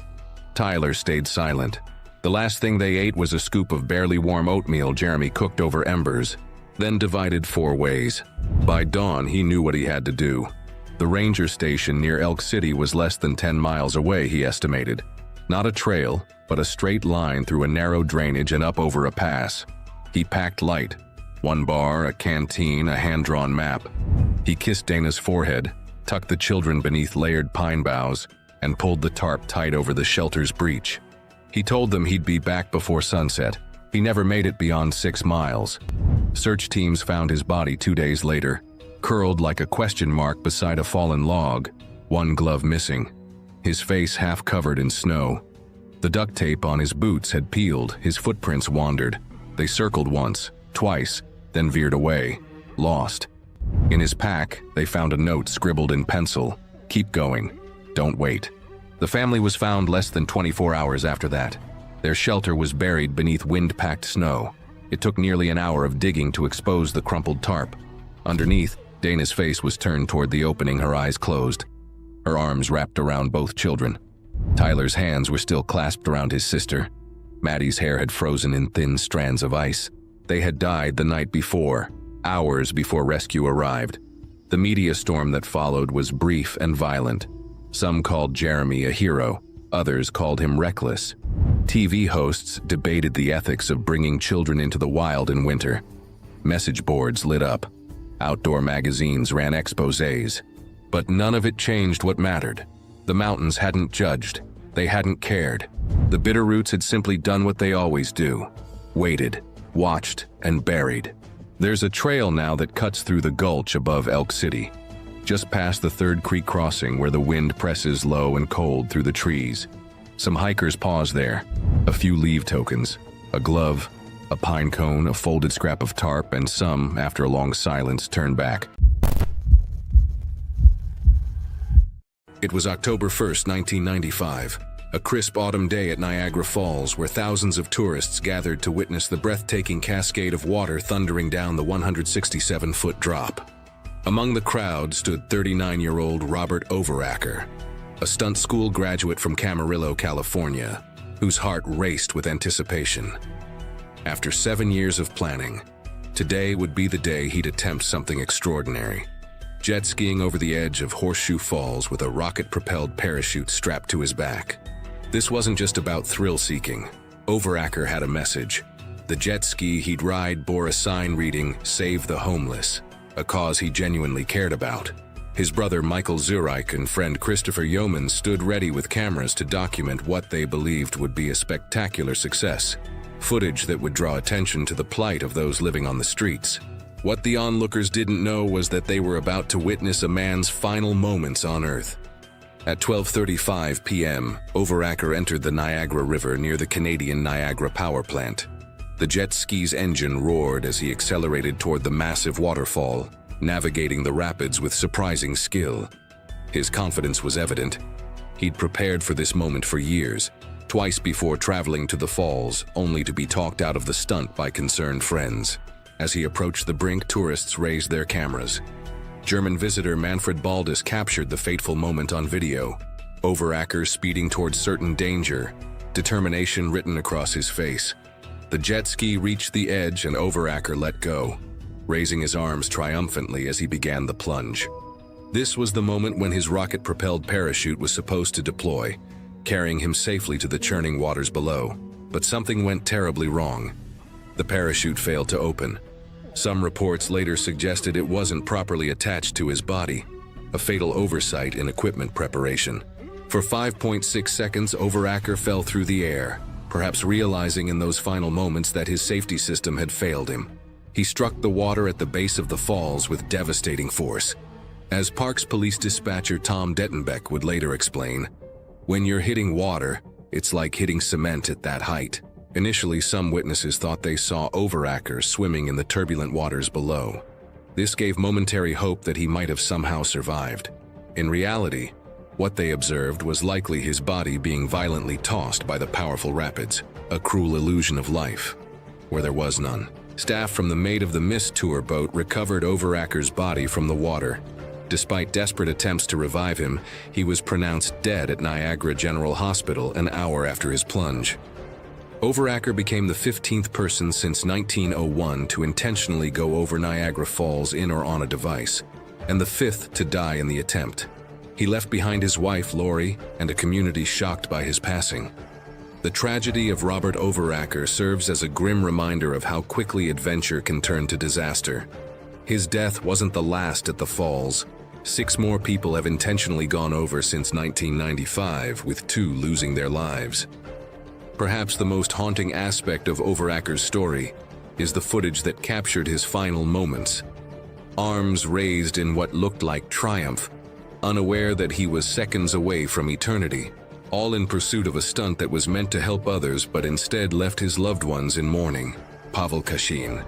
Tyler stayed silent. The last thing they ate was a scoop of barely warm oatmeal Jeremy cooked over embers, then divided 4 ways. By dawn, he knew what he had to do. The ranger station near Elk City was less than 10 miles away, he estimated. Not a trail, but a straight line through a narrow drainage and up over a pass. He packed light. 1 bar, a canteen, a hand-drawn map. He kissed Dana's forehead, tucked the children beneath layered pine boughs, and pulled the tarp tight over the shelter's breach. He told them he'd be back before sunset. He never made it beyond 6 miles. Search teams found his body 2 days later, curled like a question mark beside a fallen log, 1 glove missing, his face half covered in snow. The duct tape on his boots had peeled, his footprints wandered. They circled once, twice, then veered away, lost. In his pack, they found a note scribbled in pencil, "Keep going, don't wait." The family was found less than 24 hours after that. Their shelter was buried beneath wind-packed snow. It took nearly an hour of digging to expose the crumpled tarp. Underneath, Dana's face was turned toward the opening, her eyes closed. Her arms wrapped around both children. Tyler's hands were still clasped around his sister. Maddie's hair had frozen in thin strands of ice. They had died the night before, hours before rescue arrived. The media storm that followed was brief and violent. Some called Jeremy a hero, others called him reckless. TV hosts debated the ethics of bringing children into the wild in winter. Message boards lit up. Outdoor magazines ran exposés. But none of it changed what mattered. The mountains hadn't judged. They hadn't cared. The Bitterroots had simply done what they always do. Waited, watched, and buried. There's a trail now that cuts through the gulch above Elk City, just past the Third Creek crossing where the wind presses low and cold through the trees. Some hikers pause there. A few leave tokens, a glove, a pine cone, a folded scrap of tarp, and some, after a long silence, turn back. It was October 1st, 1995, a crisp autumn day at Niagara Falls where thousands of tourists gathered to witness the breathtaking cascade of water thundering down the 167-foot drop. Among the crowd stood 39-year-old Robert Overacker, a stunt school graduate from Camarillo, California, whose heart raced with anticipation. After 7 years of planning, today would be the day he'd attempt something extraordinary. Jet skiing over the edge of Horseshoe Falls with a rocket-propelled parachute strapped to his back. This wasn't just about thrill-seeking. Overacker had a message. The jet ski he'd ride bore a sign reading, "Save the Homeless," a cause he genuinely cared about. His brother Michael Zurich and friend Christopher Yeoman stood ready with cameras to document what they believed would be a spectacular success. Footage that would draw attention to the plight of those living on the streets. What the onlookers didn't know was that they were about to witness a man's final moments on Earth. At 12:35 p.m., Overacker entered the Niagara River near the Canadian Niagara Power Plant. The jet ski's engine roared as he accelerated toward the massive waterfall, navigating the rapids with surprising skill. His confidence was evident. He'd prepared for this moment for years, twice before traveling to the falls, only to be talked out of the stunt by concerned friends. As he approached the brink, tourists raised their cameras. German visitor Manfred Baldus captured the fateful moment on video. Overacker speeding towards certain danger, determination written across his face. The jet ski reached the edge and Overacker let go, raising his arms triumphantly as he began the plunge. This was the moment when his rocket-propelled parachute was supposed to deploy, carrying him safely to the churning waters below. But something went terribly wrong. The parachute failed to open. Some reports later suggested it wasn't properly attached to his body, a fatal oversight in equipment preparation. For 5.6 seconds, Overacker fell through the air, perhaps realizing in those final moments that his safety system had failed him. He struck the water at the base of the falls with devastating force. As Parks Police Dispatcher Tom Dettenbeck would later explain, "When you're hitting water, it's like hitting cement at that height." Initially, some witnesses thought they saw Overacker swimming in the turbulent waters below. This gave momentary hope that he might have somehow survived. In reality, what they observed was likely his body being violently tossed by the powerful rapids, a cruel illusion of life, where there was none. Staff from the Maid of the Mist tour boat recovered Overacker's body from the water. Despite desperate attempts to revive him, he was pronounced dead at Niagara General Hospital an hour after his plunge. Overacker became the 15th person since 1901 to intentionally go over Niagara Falls in or on a device, and the 5th to die in the attempt. He left behind his wife, Lori, and a community shocked by his passing. The tragedy of Robert Overacker serves as a grim reminder of how quickly adventure can turn to disaster. His death wasn't the last at the falls. 6 more people have intentionally gone over since 1995, with 2 losing their lives. Perhaps the most haunting aspect of Overacker's story is the footage that captured his final moments. Arms raised in what looked like triumph, unaware that he was seconds away from eternity, all in pursuit of a stunt that was meant to help others but instead left his loved ones in mourning. Pavel Kashin.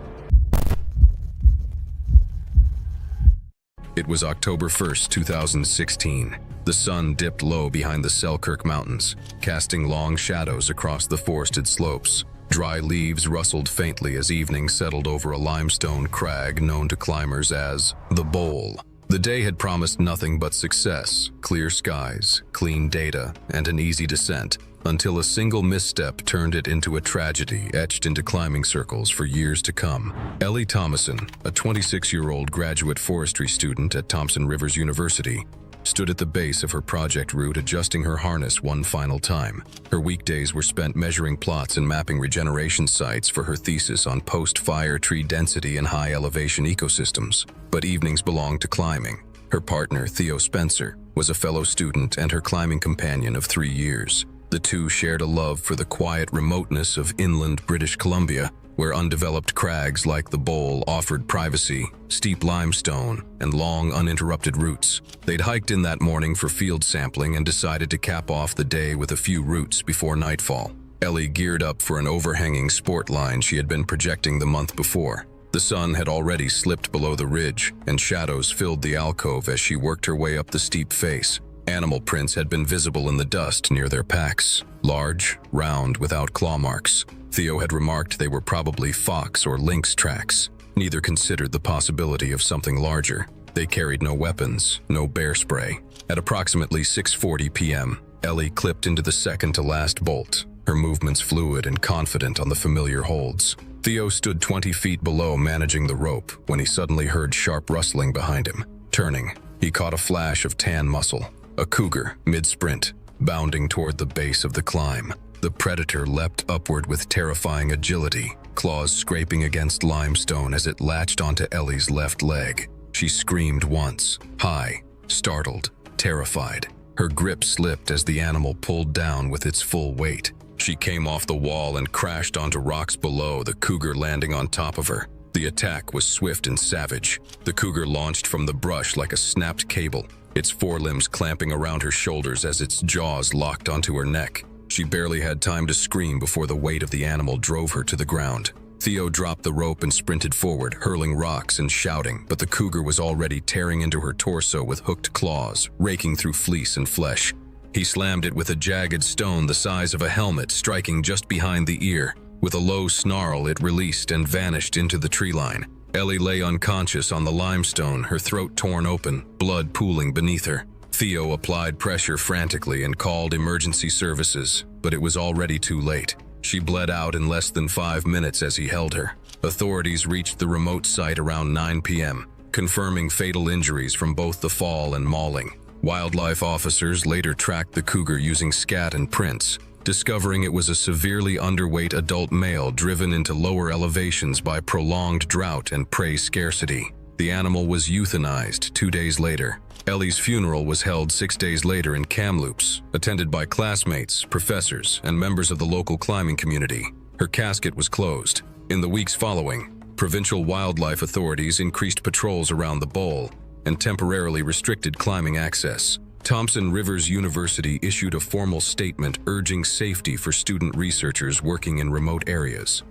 It was October 1st, 2016. The sun dipped low behind the Selkirk Mountains, casting long shadows across the forested slopes. Dry leaves rustled faintly as evening settled over a limestone crag known to climbers as the Bowl. The day had promised nothing but success, clear skies, clean data, and an easy descent, until a single misstep turned it into a tragedy etched into climbing circles for years to come. Ellie Thomason, a 26-year-old graduate forestry student at Thompson Rivers University, stood at the base of her project route adjusting her harness one final time. Her weekdays were spent measuring plots and mapping regeneration sites for her thesis on post-fire tree density and high-elevation ecosystems. But evenings belonged to climbing. Her partner, Theo Spencer, was a fellow student and her climbing companion of 3 years. The two shared a love for the quiet remoteness of inland British Columbia, where undeveloped crags like the Bowl offered privacy, steep limestone, and long, uninterrupted routes. They'd hiked in that morning for field sampling and decided to cap off the day with a few routes before nightfall. Ellie geared up for an overhanging sport line she had been projecting the month before. The sun had already slipped below the ridge, and shadows filled the alcove as she worked her way up the steep face. Animal prints had been visible in the dust near their packs, large, round, without claw marks. Theo had remarked they were probably fox or lynx tracks. Neither considered the possibility of something larger. They carried no weapons, no bear spray. At approximately 6:40 p.m., Ellie clipped into the second-to-last bolt, her movements fluid and confident on the familiar holds. Theo stood 20 feet below managing the rope when he suddenly heard sharp rustling behind him. Turning, he caught a flash of tan muscle, a cougar, mid-sprint, bounding toward the base of the climb. The predator leapt upward with terrifying agility, claws scraping against limestone as it latched onto Ellie's left leg. She screamed once, high, startled, terrified. Her grip slipped as the animal pulled down with its full weight. She came off the wall and crashed onto rocks below, the cougar landing on top of her. The attack was swift and savage. The cougar launched from the brush like a snapped cable, its forelimbs clamping around her shoulders as its jaws locked onto her neck. She barely had time to scream before the weight of the animal drove her to the ground. Theo dropped the rope and sprinted forward, hurling rocks and shouting, but the cougar was already tearing into her torso with hooked claws, raking through fleece and flesh. He slammed it with a jagged stone the size of a helmet, striking just behind the ear. With a low snarl, it released and vanished into the tree line. Ellie lay unconscious on the limestone, her throat torn open, blood pooling beneath her. Theo applied pressure frantically and called emergency services, but it was already too late. She bled out in less than 5 minutes as he held her. Authorities reached the remote site around 9 p.m., confirming fatal injuries from both the fall and mauling. Wildlife officers later tracked the cougar using scat and prints, discovering it was a severely underweight adult male driven into lower elevations by prolonged drought and prey scarcity. The animal was euthanized 2 days later. Ellie's funeral was held 6 days later in Kamloops, attended by classmates, professors, and members of the local climbing community. Her casket was closed. In the weeks following, provincial wildlife authorities increased patrols around the bowl and temporarily restricted climbing access. Thompson Rivers University issued a formal statement urging safety for student researchers working in remote areas.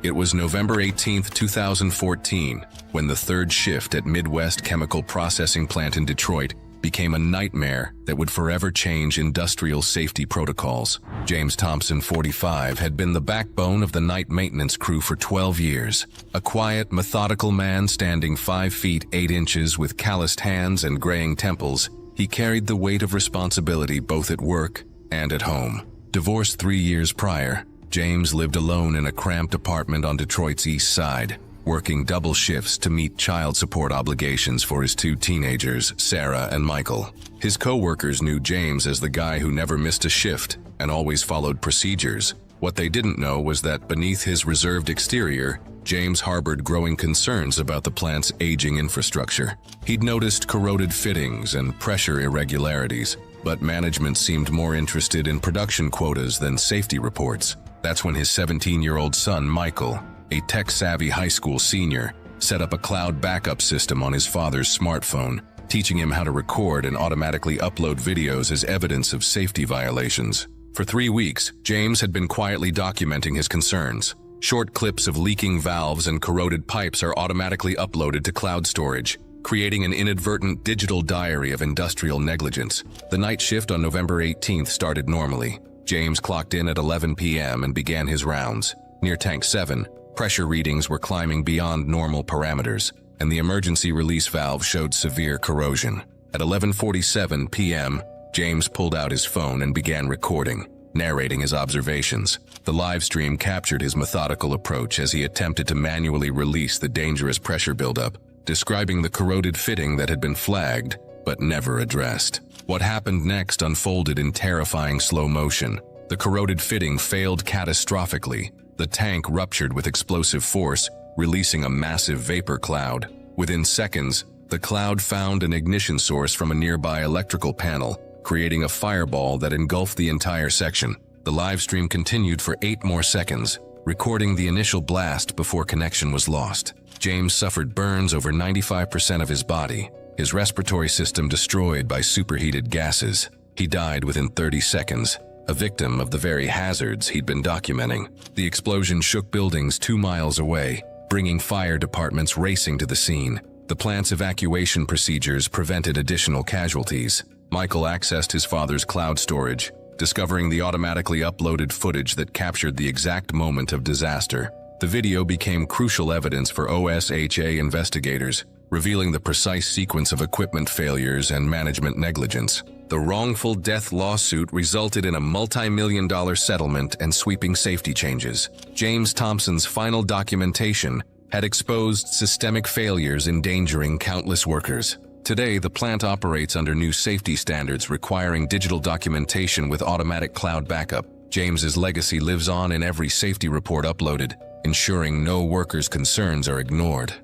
It was November 18, 2014, when the third shift at Midwest Chemical Processing Plant in Detroit became a nightmare that would forever change industrial safety protocols. James Thompson, 45, had been the backbone of the night maintenance crew for 12 years. A quiet, methodical man standing 5 feet 8 inches with calloused hands and graying temples, he carried the weight of responsibility both at work and at home. Divorced 3 years prior, James lived alone in a cramped apartment on Detroit's east side, working double shifts to meet child support obligations for his 2 teenagers, Sarah and Michael. His co-workers knew James as the guy who never missed a shift and always followed procedures. What they didn't know was that beneath his reserved exterior, James harbored growing concerns about the plant's aging infrastructure. He'd noticed corroded fittings and pressure irregularities, but management seemed more interested in production quotas than safety reports. That's when his 17-year-old son, Michael, a tech-savvy high school senior, set up a cloud backup system on his father's smartphone, teaching him how to record and automatically upload videos as evidence of safety violations. For 3 weeks, James had been quietly documenting his concerns. Short clips of leaking valves and corroded pipes are automatically uploaded to cloud storage, creating an inadvertent digital diary of industrial negligence. The night shift on November 18th started normally. James clocked in at 11 p.m. and began his rounds. Near Tank 7, pressure readings were climbing beyond normal parameters, and the emergency release valve showed severe corrosion. At 11:47 p.m., James pulled out his phone and began recording, narrating his observations. The live stream captured his methodical approach as he attempted to manually release the dangerous pressure buildup, describing the corroded fitting that had been flagged but never addressed. What happened next unfolded in terrifying slow motion. The corroded fitting failed catastrophically. The tank ruptured with explosive force, releasing a massive vapor cloud. Within seconds, the cloud found an ignition source from a nearby electrical panel, creating a fireball that engulfed the entire section. The live stream continued for 8 more seconds, recording the initial blast before connection was lost. James suffered burns over 95% of his body, his respiratory system destroyed by superheated gases. He died within 30 seconds, a victim of the very hazards he'd been documenting. The explosion shook buildings 2 miles away, bringing fire departments racing to the scene. The plant's evacuation procedures prevented additional casualties. Michael accessed his father's cloud storage, discovering the automatically uploaded footage that captured the exact moment of disaster. The video became crucial evidence for OSHA investigators, revealing the precise sequence of equipment failures and management negligence. The wrongful death lawsuit resulted in a multi-million-dollar settlement and sweeping safety changes. James Thompson's final documentation had exposed systemic failures endangering countless workers. Today, the plant operates under new safety standards requiring digital documentation with automatic cloud backup. James's legacy lives on in every safety report uploaded, ensuring no workers' concerns are ignored.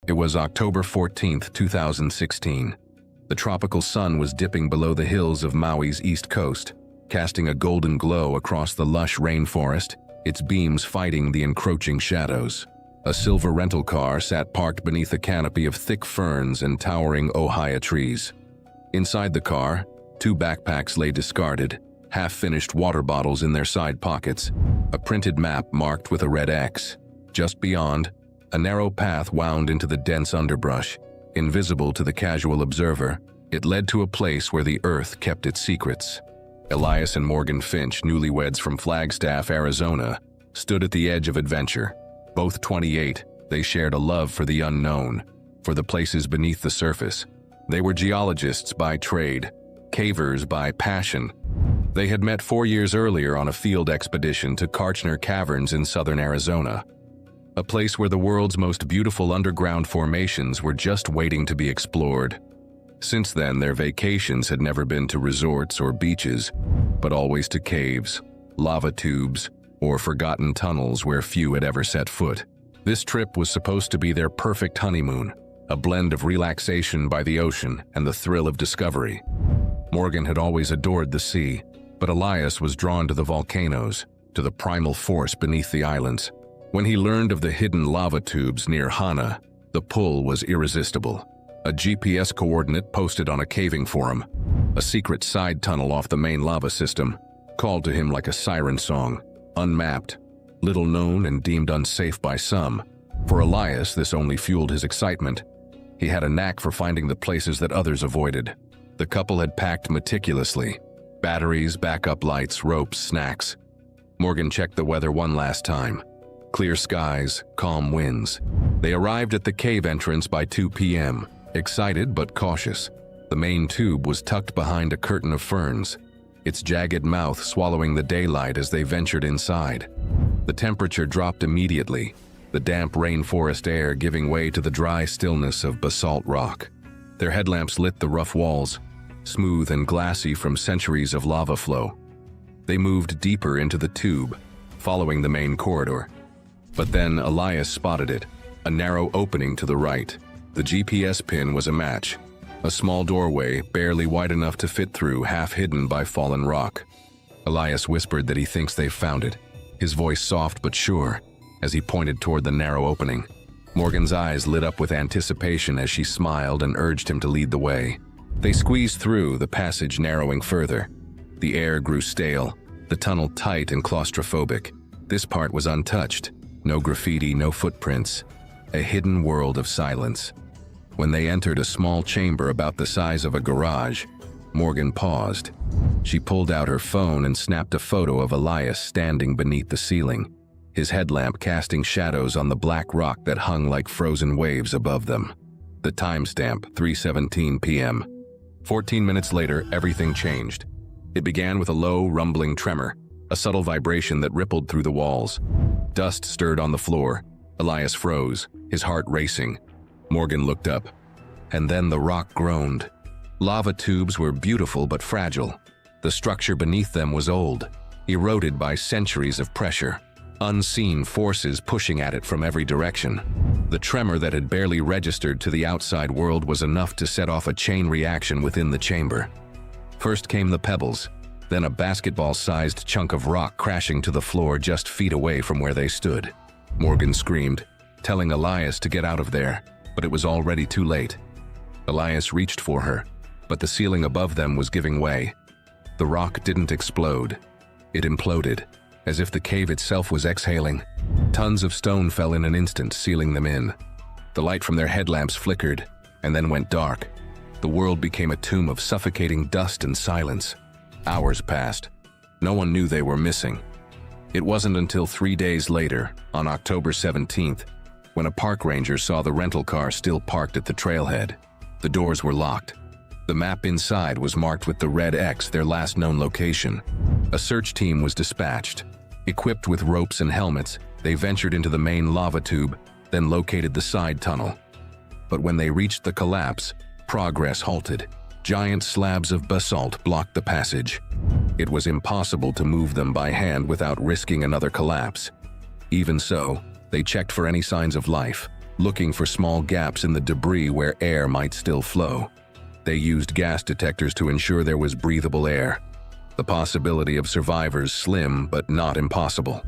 It was October 14, 2016. The tropical sun was dipping below the hills of Maui's east coast, casting a golden glow across the lush rainforest, its beams fighting the encroaching shadows. A silver rental car sat parked beneath a canopy of thick ferns and towering ohia trees. Inside the car, 2 backpacks lay discarded, half-finished water bottles in their side pockets, a printed map marked with a red X. Just beyond, a narrow path wound into the dense underbrush. Invisible to the casual observer, it led to a place where the earth kept its secrets. Elias and Morgan Finch, newlyweds from Flagstaff, Arizona, stood at the edge of adventure. Both 28, they shared a love for the unknown, for the places beneath the surface. They were geologists by trade, cavers by passion. They had met 4 years earlier on a field expedition to Kartchner Caverns in southern Arizona, a place where the world's most beautiful underground formations were just waiting to be explored. Since then, their vacations had never been to resorts or beaches, but always to caves, lava tubes, or forgotten tunnels where few had ever set foot. This trip was supposed to be their perfect honeymoon, a blend of relaxation by the ocean and the thrill of discovery. Morgan had always adored the sea, but Elias was drawn to the volcanoes, to the primal force beneath the islands. When he learned of the hidden lava tubes near Hana, the pull was irresistible. A GPS coordinate posted on a caving forum, a secret side tunnel off the main lava system, called to him like a siren song, unmapped, little known and deemed unsafe by some. For Elias, this only fueled his excitement. He had a knack for finding the places that others avoided. The couple had packed meticulously: batteries, backup lights, ropes, snacks. Morgan checked the weather one last time. Clear skies, calm winds. They arrived at the cave entrance by 2 p.m., excited but cautious. The main tube was tucked behind a curtain of ferns, its jagged mouth swallowing the daylight as they ventured inside. The temperature dropped immediately, the damp rainforest air giving way to the dry stillness of basalt rock. Their headlamps lit the rough walls, smooth and glassy from centuries of lava flow. They moved deeper into the tube, following the main corridor. But then Elias spotted it, a narrow opening to the right. The GPS pin was a match, a small doorway barely wide enough to fit through, half hidden by fallen rock. Elias whispered that he thinks they've found it, his voice soft but sure, as he pointed toward the narrow opening. Morgan's eyes lit up with anticipation as she smiled and urged him to lead the way. They squeezed through, the passage narrowing further. The air grew stale, the tunnel tight and claustrophobic. This part was untouched. No graffiti, no footprints. A hidden world of silence. When they entered a small chamber about the size of a garage, Morgan paused. She pulled out her phone and snapped a photo of Elias standing beneath the ceiling, his headlamp casting shadows on the black rock that hung like frozen waves above them. The timestamp, 3:17 p.m. 14 minutes later, everything changed. It began with a low, rumbling tremor, a subtle vibration that rippled through the walls. Dust stirred on the floor. Elias froze, his heart racing. Morgan looked up, and then the rock groaned. Lava tubes were beautiful but fragile. The structure beneath them was old, eroded by centuries of pressure, unseen forces pushing at it from every direction. The tremor that had barely registered to the outside world was enough to set off a chain reaction within the chamber. First came the pebbles, then a basketball-sized chunk of rock crashing to the floor just feet away from where they stood. Morgan screamed, telling Elias to get out of there, but it was already too late. Elias reached for her, but the ceiling above them was giving way. The rock didn't explode. It imploded, as if the cave itself was exhaling. Tons of stone fell in an instant, sealing them in. The light from their headlamps flickered, and then went dark. The world became a tomb of suffocating dust and silence. Hours passed. No one knew they were missing. It wasn't until 3 days later, on October 17th, when a park ranger saw the rental car still parked at the trailhead. The doors were locked. The map inside was marked with the red X, their last known location. A search team was dispatched. Equipped with ropes and helmets, they ventured into the main lava tube, then located the side tunnel. But when they reached the collapse, progress halted. Giant slabs of basalt blocked the passage. It was impossible to move them by hand without risking another collapse. Even so, they checked for any signs of life, looking for small gaps in the debris where air might still flow. They used gas detectors to ensure there was breathable air. The possibility of survivors slim but not impossible.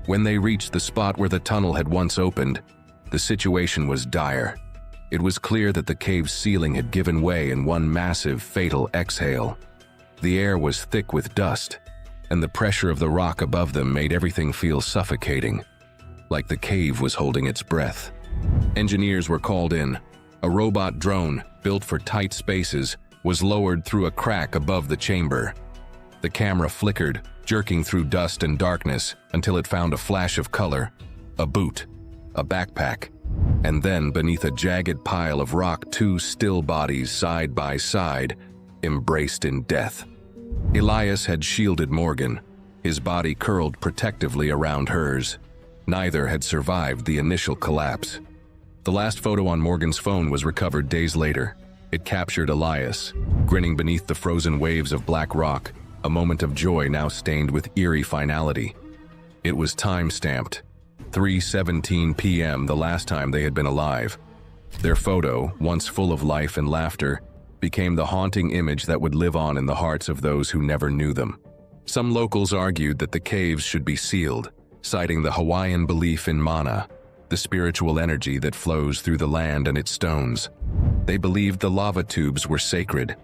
When they reached the spot where the tunnel had once opened, the situation was dire. It was clear that the cave's ceiling had given way in one massive, fatal exhale. The air was thick with dust, and the pressure of the rock above them made everything feel suffocating, like the cave was holding its breath. Engineers were called in. A robot drone, built for tight spaces, was lowered through a crack above the chamber. The camera flickered, jerking through dust and darkness until it found a flash of color, a boot, a backpack, and then beneath a jagged pile of rock, two still bodies side by side, embraced in death. Elias had shielded Morgan, his body curled protectively around hers. Neither had survived the initial collapse. The last photo on Morgan's phone was recovered days later. It captured Elias, grinning beneath the frozen waves of black rock, a moment of joy now stained with eerie finality. It was time-stamped, 3:17 p.m., the last time they had been alive. Their photo, once full of life and laughter, became the haunting image that would live on in the hearts of those who never knew them. Some locals argued that the caves should be sealed, citing the Hawaiian belief in mana, the spiritual energy that flows through the land and its stones. They believed the lava tubes were sacred,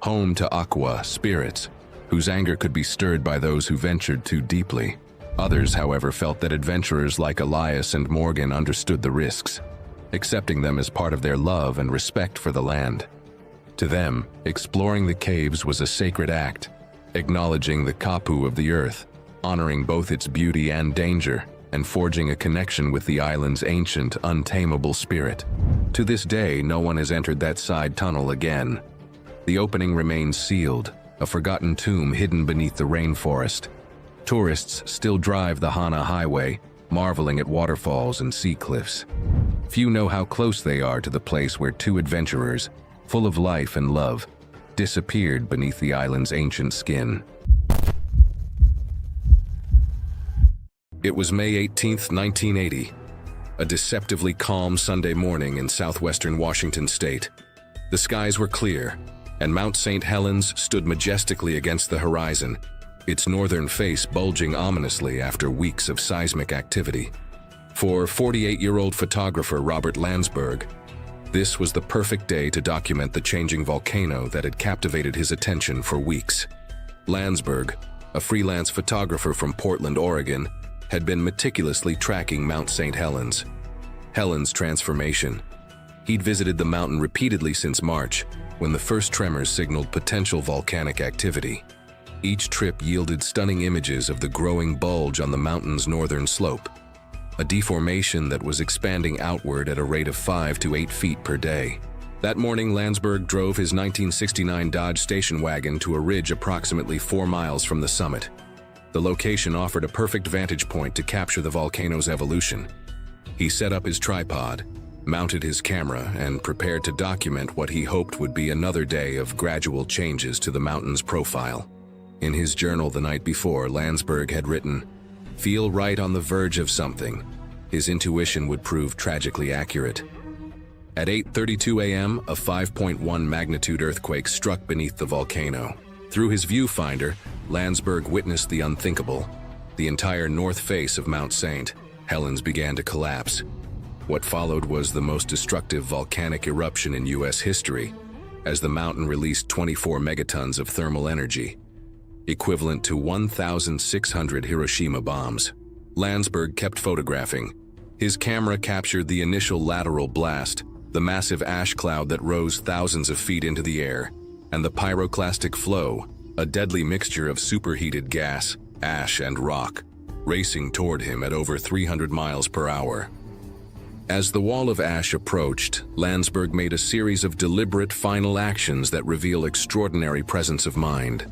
home to aqua spirits, whose anger could be stirred by those who ventured too deeply. Others, however, felt that adventurers like Elias and Morgan understood the risks, accepting them as part of their love and respect for the land. To them, exploring the caves was a sacred act, acknowledging the kapu of the earth, honoring both its beauty and danger, and forging a connection with the island's ancient, untamable spirit. To this day, no one has entered that side tunnel again. The opening remains sealed, a forgotten tomb hidden beneath the rainforest. Tourists still drive the Hana Highway, marveling at waterfalls and sea cliffs. Few know how close they are to the place where two adventurers, full of life and love, disappeared beneath the island's ancient skin. It was May 18, 1980, a deceptively calm Sunday morning in southwestern Washington state. The skies were clear, and Mount St. Helens stood majestically against the horizon, its northern face bulging ominously after weeks of seismic activity. For 48-year-old photographer Robert Landsberg, this was the perfect day to document the changing volcano that had captivated his attention for weeks. Landsberg, a freelance photographer from Portland, Oregon, had been meticulously tracking Mount St. Helens. Helen's transformation. He'd visited the mountain repeatedly since March, when the first tremors signaled potential volcanic activity. Each trip yielded stunning images of the growing bulge on the mountain's northern slope, a deformation that was expanding outward at a rate of 5 to 8 feet per day. That morning, Landsberg drove his 1969 Dodge station wagon to a ridge approximately 4 miles from the summit. The location offered a perfect vantage point to capture the volcano's evolution. He set up his tripod, mounted his camera, and prepared to document what he hoped would be another day of gradual changes to the mountain's profile. In his journal the night before, Landsberg had written, "Feel right on the verge of something." His intuition would prove tragically accurate. At 8:32 a.m., a 5.1 magnitude earthquake struck beneath the volcano. Through his viewfinder, Landsberg witnessed the unthinkable. The entire north face of Mount St. Helens began to collapse. What followed was the most destructive volcanic eruption in U.S. history, as the mountain released 24 megatons of thermal energy, equivalent to 1,600 Hiroshima bombs. Landsberg kept photographing. His camera captured the initial lateral blast, the massive ash cloud that rose thousands of feet into the air, and the pyroclastic flow, a deadly mixture of superheated gas, ash, and rock, racing toward him at over 300 miles per hour. As the wall of ash approached, Landsberg made a series of deliberate final actions that reveal extraordinary presence of mind.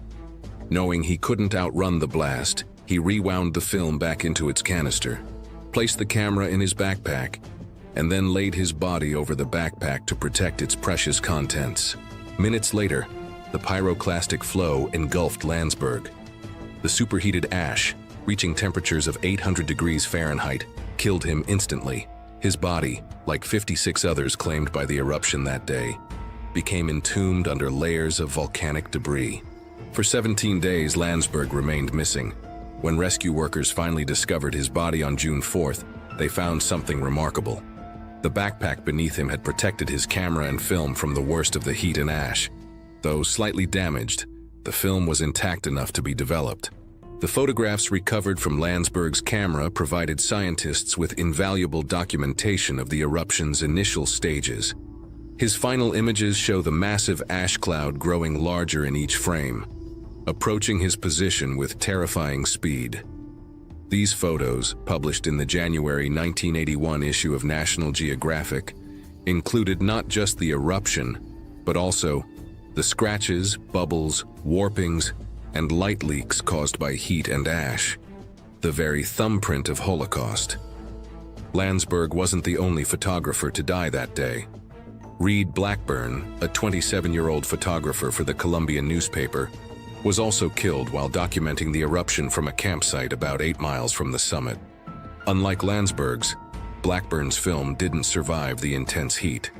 Knowing he couldn't outrun the blast, he rewound the film back into its canister, placed the camera in his backpack, and then laid his body over the backpack to protect its precious contents. Minutes later, the pyroclastic flow engulfed Landsberg. The superheated ash, reaching temperatures of 800 degrees Fahrenheit, killed him instantly. His body, like 56 others claimed by the eruption that day, became entombed under layers of volcanic debris. For 17 days, Landsberg remained missing. When rescue workers finally discovered his body on June 4th, they found something remarkable. The backpack beneath him had protected his camera and film from the worst of the heat and ash. Though slightly damaged, The film was intact enough to be developed. The photographs recovered from Landsberg's camera provided scientists with invaluable documentation of the eruption's initial stages. His final images show the massive ash cloud growing larger in each frame, approaching his position with terrifying speed. These photos, published in the January 1981 issue of National Geographic, included not just the eruption, but also the scratches, bubbles, warpings, and light leaks caused by heat and ash, the very thumbprint of Holocaust. Landsberg wasn't the only photographer to die that day. Reed Blackburn, a 27-year-old photographer for the Columbian newspaper, was also killed while documenting the eruption from a campsite about 8 miles from the summit. Unlike Landsberg's, Blackburn's film didn't survive the intense heat.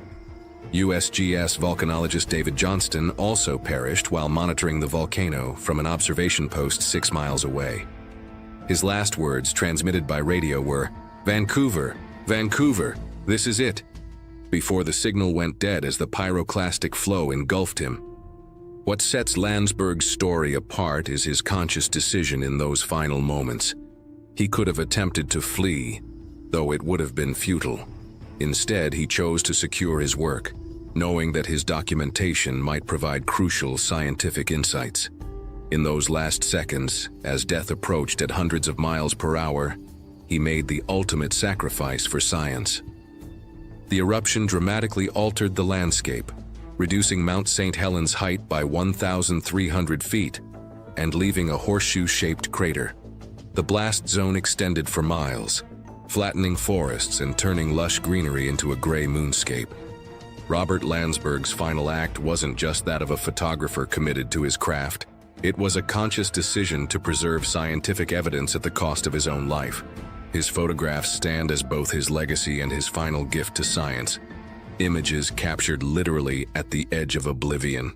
USGS volcanologist David Johnston also perished while monitoring the volcano from an observation post 6 miles away. His last words transmitted by radio were, "Vancouver, Vancouver, this is it," before the signal went dead as the pyroclastic flow engulfed him. What sets Landsberg's story apart is his conscious decision in those final moments. He could have attempted to flee, though it would have been futile. Instead, he chose to secure his work, knowing that his documentation might provide crucial scientific insights. In those last seconds, as death approached at hundreds of miles per hour, he made the ultimate sacrifice for science. The eruption dramatically altered the landscape, reducing Mount St. Helens' height by 1,300 feet and leaving a horseshoe-shaped crater. The blast zone extended for miles, flattening forests and turning lush greenery into a gray moonscape. Robert Landsberg's final act wasn't just that of a photographer committed to his craft. It was a conscious decision to preserve scientific evidence at the cost of his own life. His photographs stand as both his legacy and his final gift to science. Images captured literally at the edge of oblivion.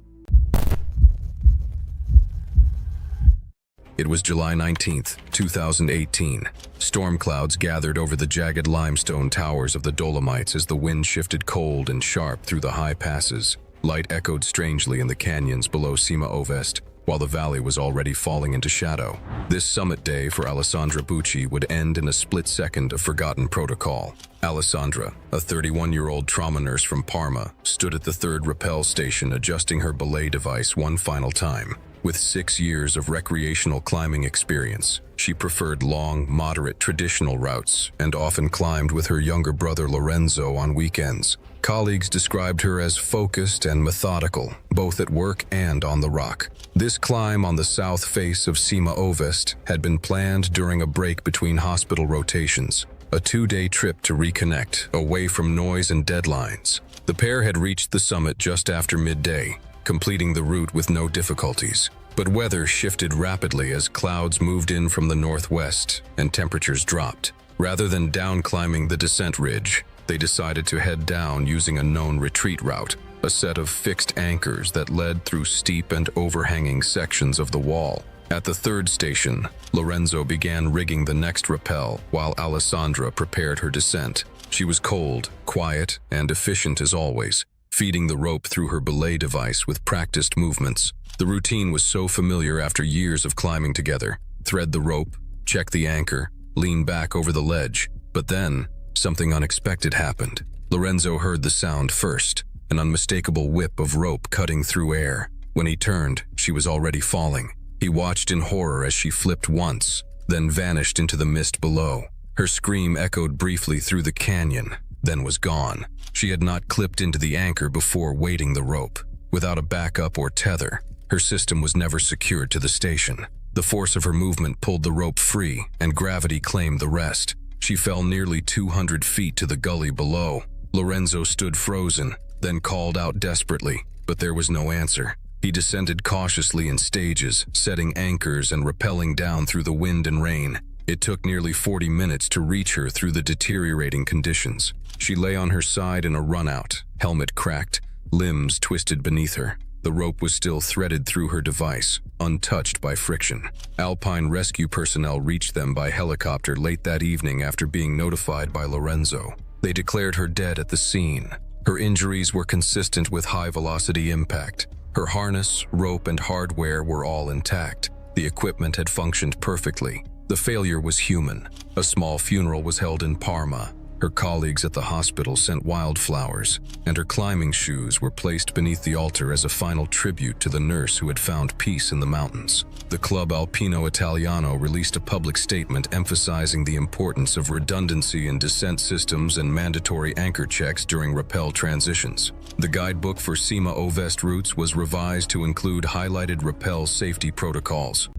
It was July 19th, 2018. Storm clouds gathered over the jagged limestone towers of the Dolomites as the wind shifted cold and sharp through the high passes. Light echoed strangely in the canyons below Cima Ovest, while the valley was already falling into shadow. This summit day for Alessandra Bucci would end in a split second of forgotten protocol. Alessandra, a 31-year-old trauma nurse from Parma, stood at the third rappel station adjusting her belay device one final time. With 6 years of recreational climbing experience, she preferred long, moderate traditional routes and often climbed with her younger brother Lorenzo on weekends. Colleagues described her as focused and methodical, both at work and on the rock. This climb on the south face of Cima Ovest had been planned during a break between hospital rotations, a 2-day trip to reconnect, away from noise and deadlines. The pair had reached the summit just after midday, completing the route with no difficulties. But weather shifted rapidly as clouds moved in from the northwest and temperatures dropped. Rather than down-climbing the descent ridge, they decided to head down using a known retreat route, a set of fixed anchors that led through steep and overhanging sections of the wall. At the third station, Lorenzo began rigging the next rappel while Alessandra prepared her descent. She was cold, quiet, and efficient as always, feeding the rope through her belay device with practiced movements. The routine was so familiar after years of climbing together. Thread the rope, check the anchor, lean back over the ledge. But then, something unexpected happened. Lorenzo heard the sound first, an unmistakable whip of rope cutting through air. When he turned, she was already falling. He watched in horror as she flipped once, then vanished into the mist below. Her scream echoed briefly through the canyon, then was gone. She had not clipped into the anchor before weighting the rope. Without a backup or tether, her system was never secured to the station. The force of her movement pulled the rope free, and gravity claimed the rest. She fell nearly 200 feet to the gully below. Lorenzo stood frozen, then called out desperately, but there was no answer. He descended cautiously in stages, setting anchors and rappelling down through the wind and rain. It took nearly 40 minutes to reach her through the deteriorating conditions. She lay on her side in a runout, helmet cracked, limbs twisted beneath her. The rope was still threaded through her device, untouched by friction. Alpine rescue personnel reached them by helicopter late that evening after being notified by Lorenzo. They declared her dead at the scene. Her injuries were consistent with high-velocity impact. Her harness, rope, and hardware were all intact. The equipment had functioned perfectly. The failure was human. A small funeral was held in Parma. Her colleagues at the hospital sent wildflowers, and her climbing shoes were placed beneath the altar as a final tribute to the nurse who had found peace in the mountains. The Club Alpino Italiano released a public statement emphasizing the importance of redundancy in descent systems and mandatory anchor checks during rappel transitions. The guidebook for Cima Ovest routes was revised to include highlighted rappel safety protocols.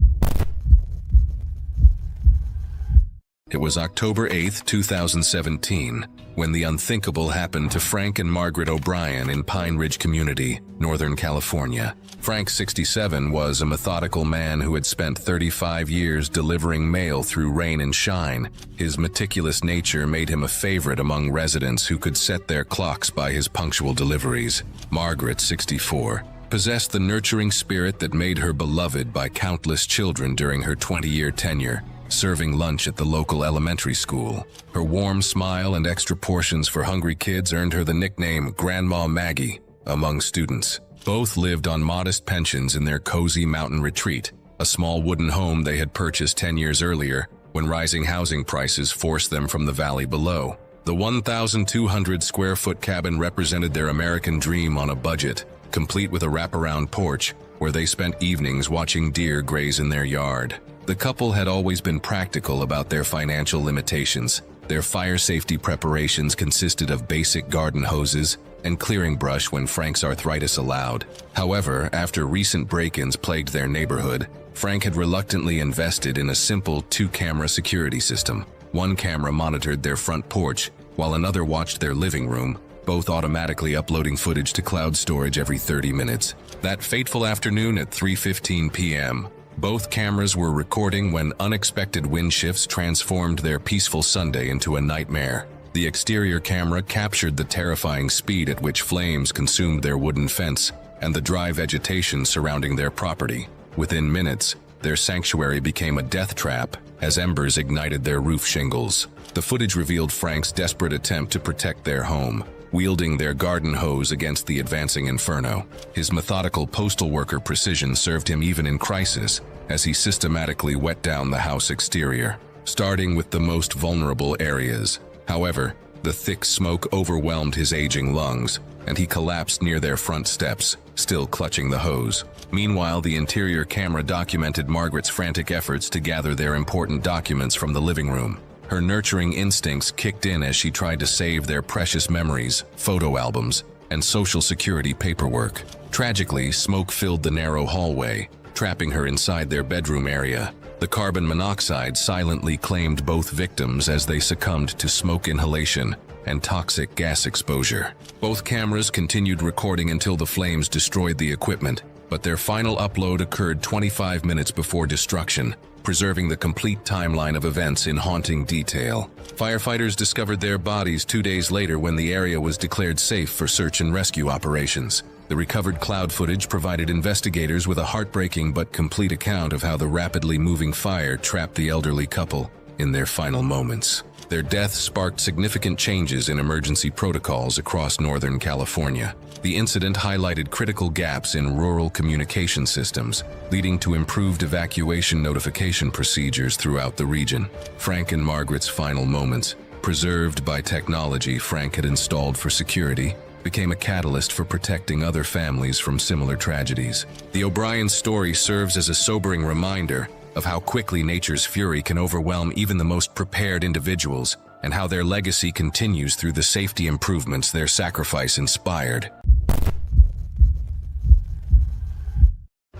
It was October 8, 2017, when the unthinkable happened to Frank and Margaret O'Brien in Pine Ridge Community, Northern California. Frank, 67, was a methodical man who had spent 35 years delivering mail through rain and shine. His meticulous nature made him a favorite among residents who could set their clocks by his punctual deliveries. Margaret, 64, possessed the nurturing spirit that made her beloved by countless children during her 20-year tenure, serving lunch at the local elementary school. Her warm smile and extra portions for hungry kids earned her the nickname Grandma Maggie among students. Both lived on modest pensions in their cozy mountain retreat, a small wooden home they had purchased 10 years earlier when rising housing prices forced them from the valley below. The 1,200-square-foot cabin represented their American dream on a budget, complete with a wraparound porch where they spent evenings watching deer graze in their yard. The couple had always been practical about their financial limitations. Their fire safety preparations consisted of basic garden hoses and clearing brush when Frank's arthritis allowed. However, after recent break-ins plagued their neighborhood, Frank had reluctantly invested in a simple 2-camera security system. One camera monitored their front porch, while another watched their living room, both automatically uploading footage to cloud storage every 30 minutes. That fateful afternoon at 3:15 p.m., both cameras were recording when unexpected wind shifts transformed their peaceful Sunday into a nightmare. The exterior camera captured the terrifying speed at which flames consumed their wooden fence and the dry vegetation surrounding their property. Within minutes, their sanctuary became a death trap as embers ignited their roof shingles. The footage revealed Frank's desperate attempt to protect their home, wielding their garden hose against the advancing inferno. His methodical postal worker precision served him even in crisis, as he systematically wet down the house exterior, starting with the most vulnerable areas. However, the thick smoke overwhelmed his aging lungs, and he collapsed near their front steps, still clutching the hose. Meanwhile, the interior camera documented Margaret's frantic efforts to gather their important documents from the living room. Her nurturing instincts kicked in as she tried to save their precious memories, photo albums, and social security paperwork. Tragically, smoke filled the narrow hallway, trapping her inside their bedroom area. The carbon monoxide silently claimed both victims as they succumbed to smoke inhalation and toxic gas exposure. Both cameras continued recording until the flames destroyed the equipment, but their final upload occurred 25 minutes before destruction, preserving the complete timeline of events in haunting detail. Firefighters discovered their bodies 2 days later when the area was declared safe for search and rescue operations. The recovered cloud footage provided investigators with a heartbreaking but complete account of how the rapidly moving fire trapped the elderly couple in their final moments. Their death sparked significant changes in emergency protocols across Northern California. The incident highlighted critical gaps in rural communication systems, leading to improved evacuation notification procedures throughout the region. Frank and Margaret's final moments, preserved by technology Frank had installed for security, became a catalyst for protecting other families from similar tragedies. The O'Brien story serves as a sobering reminder of how quickly nature's fury can overwhelm even the most prepared individuals, and how their legacy continues through the safety improvements their sacrifice inspired.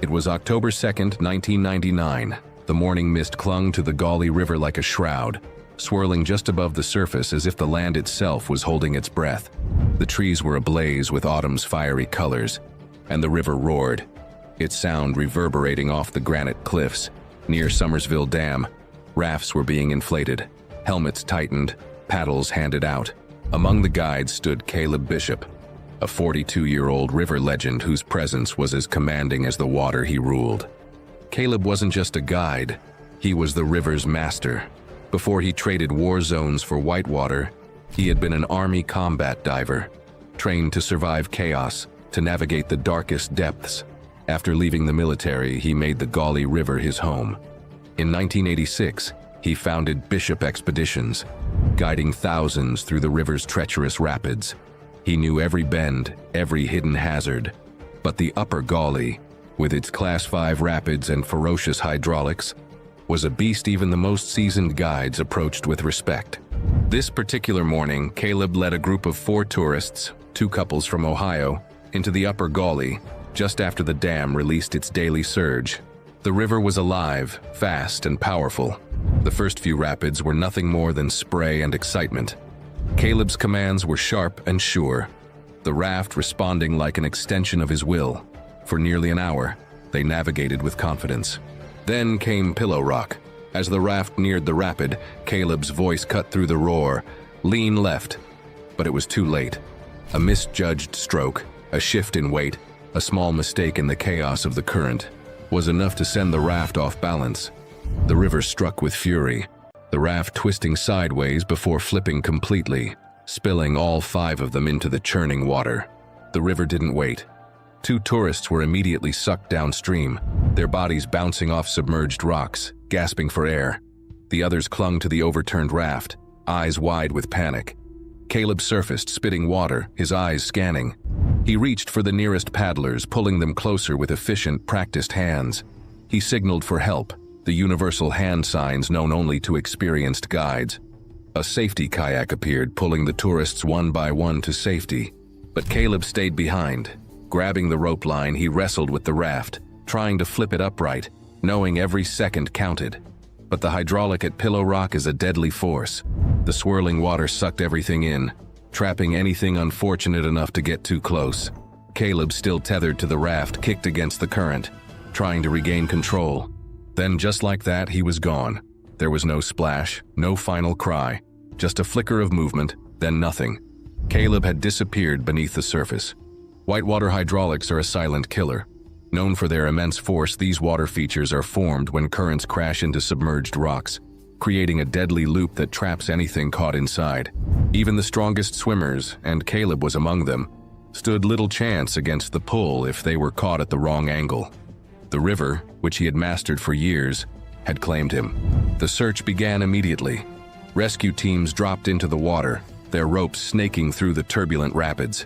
It was October 2nd, 1999. The morning mist clung to the Gauley River like a shroud, swirling just above the surface as if the land itself was holding its breath. The trees were ablaze with autumn's fiery colors, and the river roared, its sound reverberating off the granite cliffs. Near Summersville Dam, rafts were being inflated, helmets tightened, paddles handed out. Among the guides stood Caleb Bishop, a 42-year-old river legend whose presence was as commanding as the water he ruled. Caleb wasn't just a guide, he was the river's master. Before he traded war zones for whitewater, he had been an Army combat diver, trained to survive chaos, to navigate the darkest depths. After leaving the military, he made the Gauley River his home. In 1986, he founded Bishop Expeditions, guiding thousands through the river's treacherous rapids. He knew every bend, every hidden hazard. But the Upper Gauley, with its Class 5 rapids and ferocious hydraulics, was a beast even the most seasoned guides approached with respect. This particular morning, Caleb led a group of 4 tourists, 2 couples from Ohio, into the Upper Gauley, just after the dam released its daily surge. The river was alive, fast, and powerful. The first few rapids were nothing more than spray and excitement. Caleb's commands were sharp and sure, the raft responding like an extension of his will. For nearly an hour, they navigated with confidence. Then came Pillow Rock. As the raft neared the rapid, Caleb's voice cut through the roar. Lean left. But it was too late. A misjudged stroke, a shift in weight, a small mistake in the chaos of the current, was enough to send the raft off balance. The river struck with fury, the raft twisting sideways before flipping completely, spilling all 5 of them into the churning water. The river didn't wait. 2 tourists were immediately sucked downstream, their bodies bouncing off submerged rocks, gasping for air. The others clung to the overturned raft, eyes wide with panic. Caleb surfaced, spitting water, his eyes scanning. He reached for the nearest paddlers, pulling them closer with efficient, practiced hands. He signaled for help, the universal hand signs known only to experienced guides. A safety kayak appeared, pulling the tourists one by one to safety. But Caleb stayed behind. Grabbing the rope line, he wrestled with the raft, trying to flip it upright, knowing every second counted. But the hydraulic at Pillow Rock is a deadly force. The swirling water sucked everything in, trapping anything unfortunate enough to get too close. Caleb, still tethered to the raft, kicked against the current, trying to regain control. Then, just like that, he was gone. There was no splash, no final cry, just a flicker of movement, then nothing. Caleb had disappeared beneath the surface. Whitewater hydraulics are a silent killer. Known for their immense force, these water features are formed when currents crash into submerged rocks, creating a deadly loop that traps anything caught inside. Even the strongest swimmers, and Caleb was among them, stood little chance against the pull if they were caught at the wrong angle. The river, which he had mastered for years, had claimed him. The search began immediately. Rescue teams dropped into the water, their ropes snaking through the turbulent rapids.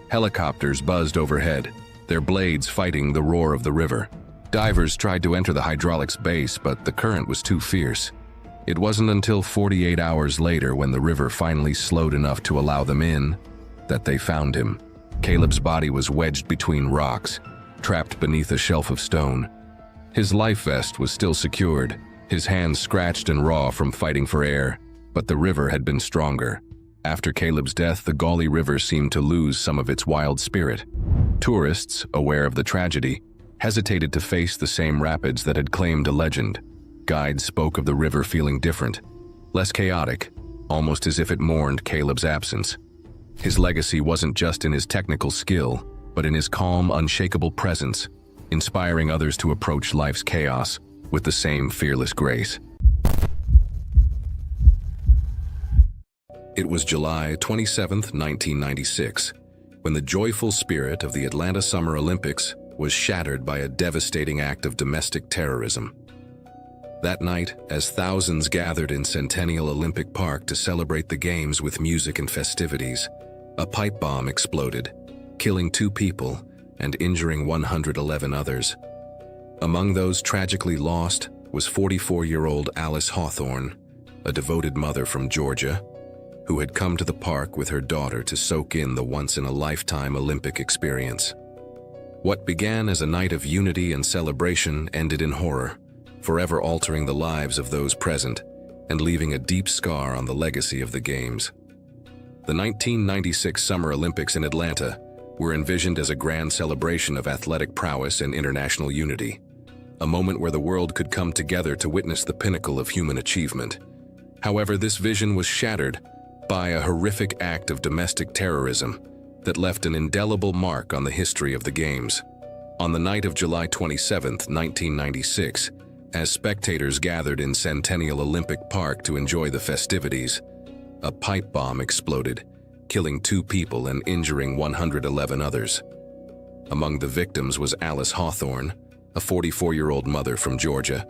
Helicopters buzzed overhead, their blades fighting the roar of the river. Divers tried to enter the hydraulics base, but the current was too fierce. It wasn't until 48 hours later, when the river finally slowed enough to allow them in, that they found him. Caleb's body was wedged between rocks, trapped beneath a shelf of stone. His life vest was still secured, his hands scratched and raw from fighting for air, but the river had been stronger. After Caleb's death, the Gauley River seemed to lose some of its wild spirit. Tourists, aware of the tragedy, hesitated to face the same rapids that had claimed a legend. Guides spoke of the river feeling different, less chaotic, almost as if it mourned Caleb's absence. His legacy wasn't just in his technical skill, but in his calm, unshakable presence, inspiring others to approach life's chaos with the same fearless grace. It was July 27, 1996, when the joyful spirit of the Atlanta Summer Olympics was shattered by a devastating act of domestic terrorism. That night, as thousands gathered in Centennial Olympic Park to celebrate the Games with music and festivities, a pipe bomb exploded, killing 2 people and injuring 111 others. Among those tragically lost was 44-year-old Alice Hawthorne, a devoted mother from Georgia, who had come to the park with her daughter to soak in the once-in-a-lifetime Olympic experience. What began as a night of unity and celebration ended in horror, forever altering the lives of those present and leaving a deep scar on the legacy of the Games. The 1996 Summer Olympics in Atlanta were envisioned as a grand celebration of athletic prowess and international unity, a moment where the world could come together to witness the pinnacle of human achievement. However, this vision was shattered by a horrific act of domestic terrorism that left an indelible mark on the history of the Games. On the night of July 27, 1996, as spectators gathered in Centennial Olympic Park to enjoy the festivities, a pipe bomb exploded, killing 2 people and injuring 111 others. Among the victims was Alice Hawthorne, a 44-year-old mother from Georgia,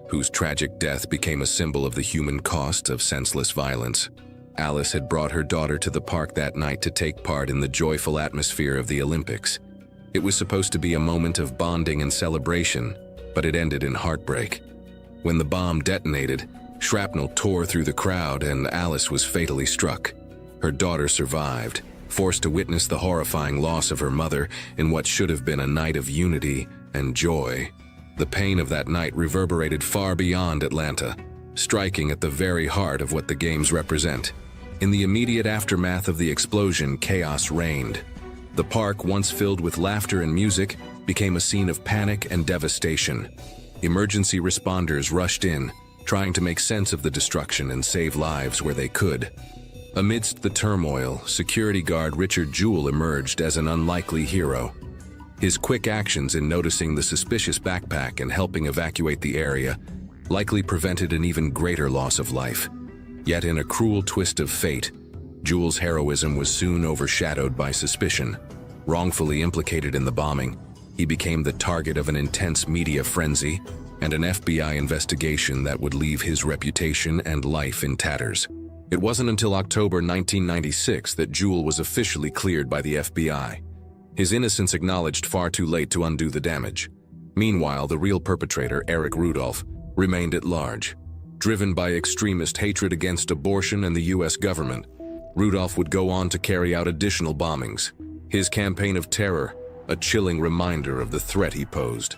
whose tragic death became a symbol of the human cost of senseless violence. Alice had brought her daughter to the park that night to take part in the joyful atmosphere of the Olympics. It was supposed to be a moment of bonding and celebration, but it ended in heartbreak. When the bomb detonated, shrapnel tore through the crowd and Alice was fatally struck. Her daughter survived, forced to witness the horrifying loss of her mother in what should have been a night of unity and joy. The pain of that night reverberated far beyond Atlanta, striking at the very heart of what the games represent. In the immediate aftermath of the explosion, chaos reigned. The park, once filled with laughter and music, became a scene of panic and devastation. Emergency responders rushed in, trying to make sense of the destruction and save lives where they could. Amidst the turmoil, security guard Richard Jewell emerged as an unlikely hero. His quick actions in noticing the suspicious backpack and helping evacuate the area likely prevented an even greater loss of life. Yet in a cruel twist of fate, Jewell's heroism was soon overshadowed by suspicion. Wrongfully implicated in the bombing, he became the target of an intense media frenzy and an FBI investigation that would leave his reputation and life in tatters. It wasn't until October 1996 that Jewell was officially cleared by the FBI. His innocence acknowledged far too late to undo the damage. Meanwhile, the real perpetrator, Eric Rudolph, remained at large. Driven by extremist hatred against abortion and the U.S. government, Rudolph would go on to carry out additional bombings. His campaign of terror, a chilling reminder of the threat he posed.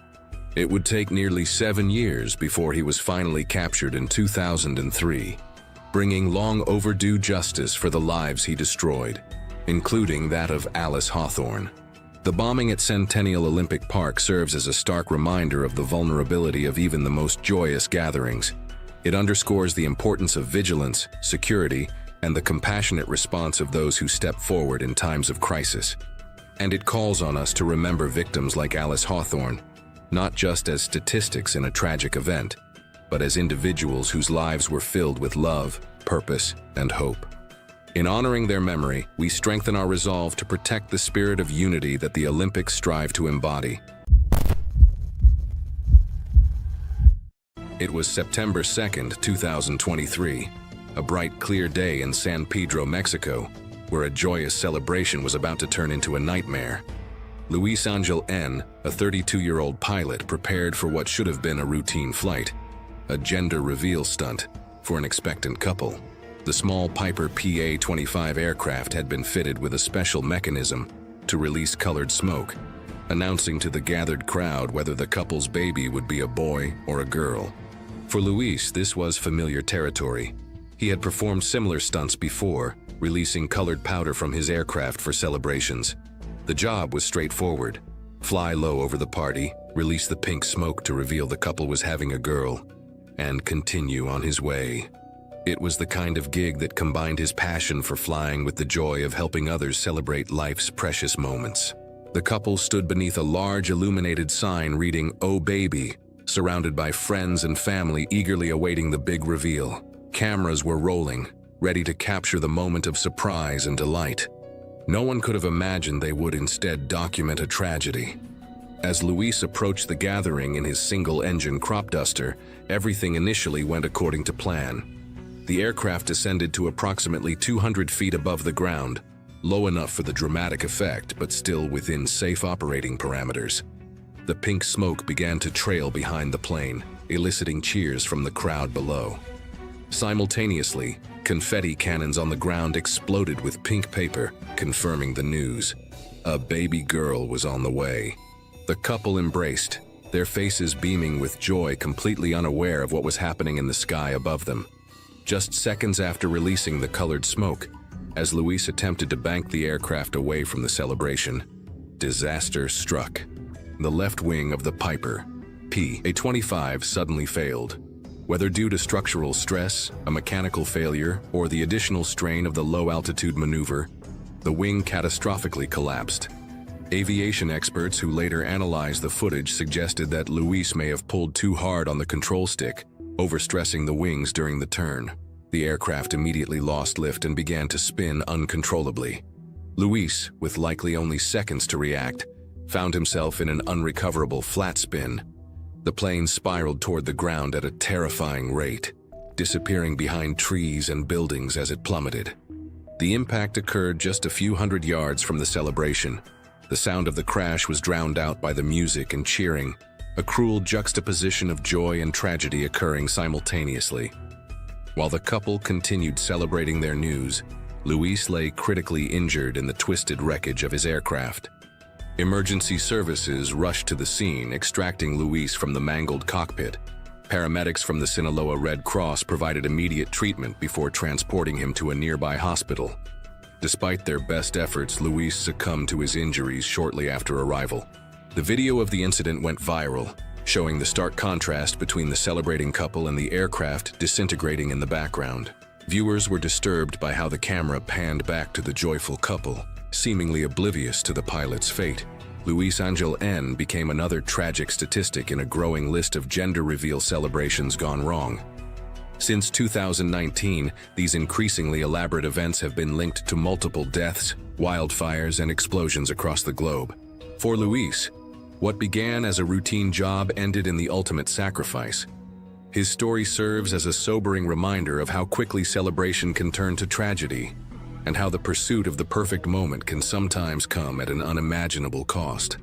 It would take nearly 7 years before he was finally captured in 2003, bringing long overdue justice for the lives he destroyed, including that of Alice Hawthorne. The bombing at Centennial Olympic Park serves as a stark reminder of the vulnerability of even the most joyous gatherings. It underscores the importance of vigilance, security, and the compassionate response of those who step forward in times of crisis. And it calls on us to remember victims like Alice Hawthorne, not just as statistics in a tragic event, but as individuals whose lives were filled with love, purpose, and hope. In honoring their memory, we strengthen our resolve to protect the spirit of unity that the Olympics strive to embody. It was September 2nd, 2023, a bright, clear day in San Pedro, Mexico, where a joyous celebration was about to turn into a nightmare. Luis Angel N., a 32-year-old pilot, prepared for what should have been a routine flight, a gender reveal stunt for an expectant couple. The small Piper PA-25 aircraft had been fitted with a special mechanism to release colored smoke, announcing to the gathered crowd whether the couple's baby would be a boy or a girl. For Luis, this was familiar territory. He had performed similar stunts before, releasing colored powder from his aircraft for celebrations. The job was straightforward. Fly low over the party, release the pink smoke to reveal the couple was having a girl, and continue on his way. It was the kind of gig that combined his passion for flying with the joy of helping others celebrate life's precious moments. The couple stood beneath a large illuminated sign reading, "Oh Baby," surrounded by friends and family eagerly awaiting the big reveal. Cameras were rolling, ready to capture the moment of surprise and delight. No one could have imagined they would instead document a tragedy. As Luis approached the gathering in his single-engine crop duster, everything initially went according to plan. The aircraft descended to approximately 200 feet above the ground, low enough for the dramatic effect, but still within safe operating parameters. The pink smoke began to trail behind the plane, eliciting cheers from the crowd below. Simultaneously, confetti cannons on the ground exploded with pink paper, confirming the news. A baby girl was on the way. The couple embraced, their faces beaming with joy, completely unaware of what was happening in the sky above them. Just seconds after releasing the colored smoke, as Luis attempted to bank the aircraft away from the celebration, disaster struck. The left wing of the Piper PA-25 suddenly failed. Whether due to structural stress, a mechanical failure, or the additional strain of the low-altitude maneuver, the wing catastrophically collapsed. Aviation experts who later analyzed the footage suggested that Luis may have pulled too hard on the control stick, overstressing the wings during the turn. The aircraft immediately lost lift and began to spin uncontrollably. Luis, with likely only seconds to react, found himself in an unrecoverable flat spin. The plane spiraled toward the ground at a terrifying rate, disappearing behind trees and buildings as it plummeted. The impact occurred just a few hundred yards from the celebration. The sound of the crash was drowned out by the music and cheering, a cruel juxtaposition of joy and tragedy occurring simultaneously. While the couple continued celebrating their news, Luis lay critically injured in the twisted wreckage of his aircraft. Emergency services rushed to the scene, extracting Luis from the mangled cockpit. Paramedics from the Sinaloa Red Cross provided immediate treatment before transporting him to a nearby hospital. Despite their best efforts, Luis succumbed to his injuries shortly after arrival. The video of the incident went viral, showing the stark contrast between the celebrating couple and the aircraft disintegrating in the background. Viewers were disturbed by how the camera panned back to the joyful couple, seemingly oblivious to the pilot's fate. Luis Angel N. became another tragic statistic in a growing list of gender reveal celebrations gone wrong. Since 2019, these increasingly elaborate events have been linked to multiple deaths, wildfires, and explosions across the globe. For Luis, what began as a routine job ended in the ultimate sacrifice. His story serves as a sobering reminder of how quickly celebration can turn to tragedy, and how the pursuit of the perfect moment can sometimes come at an unimaginable cost.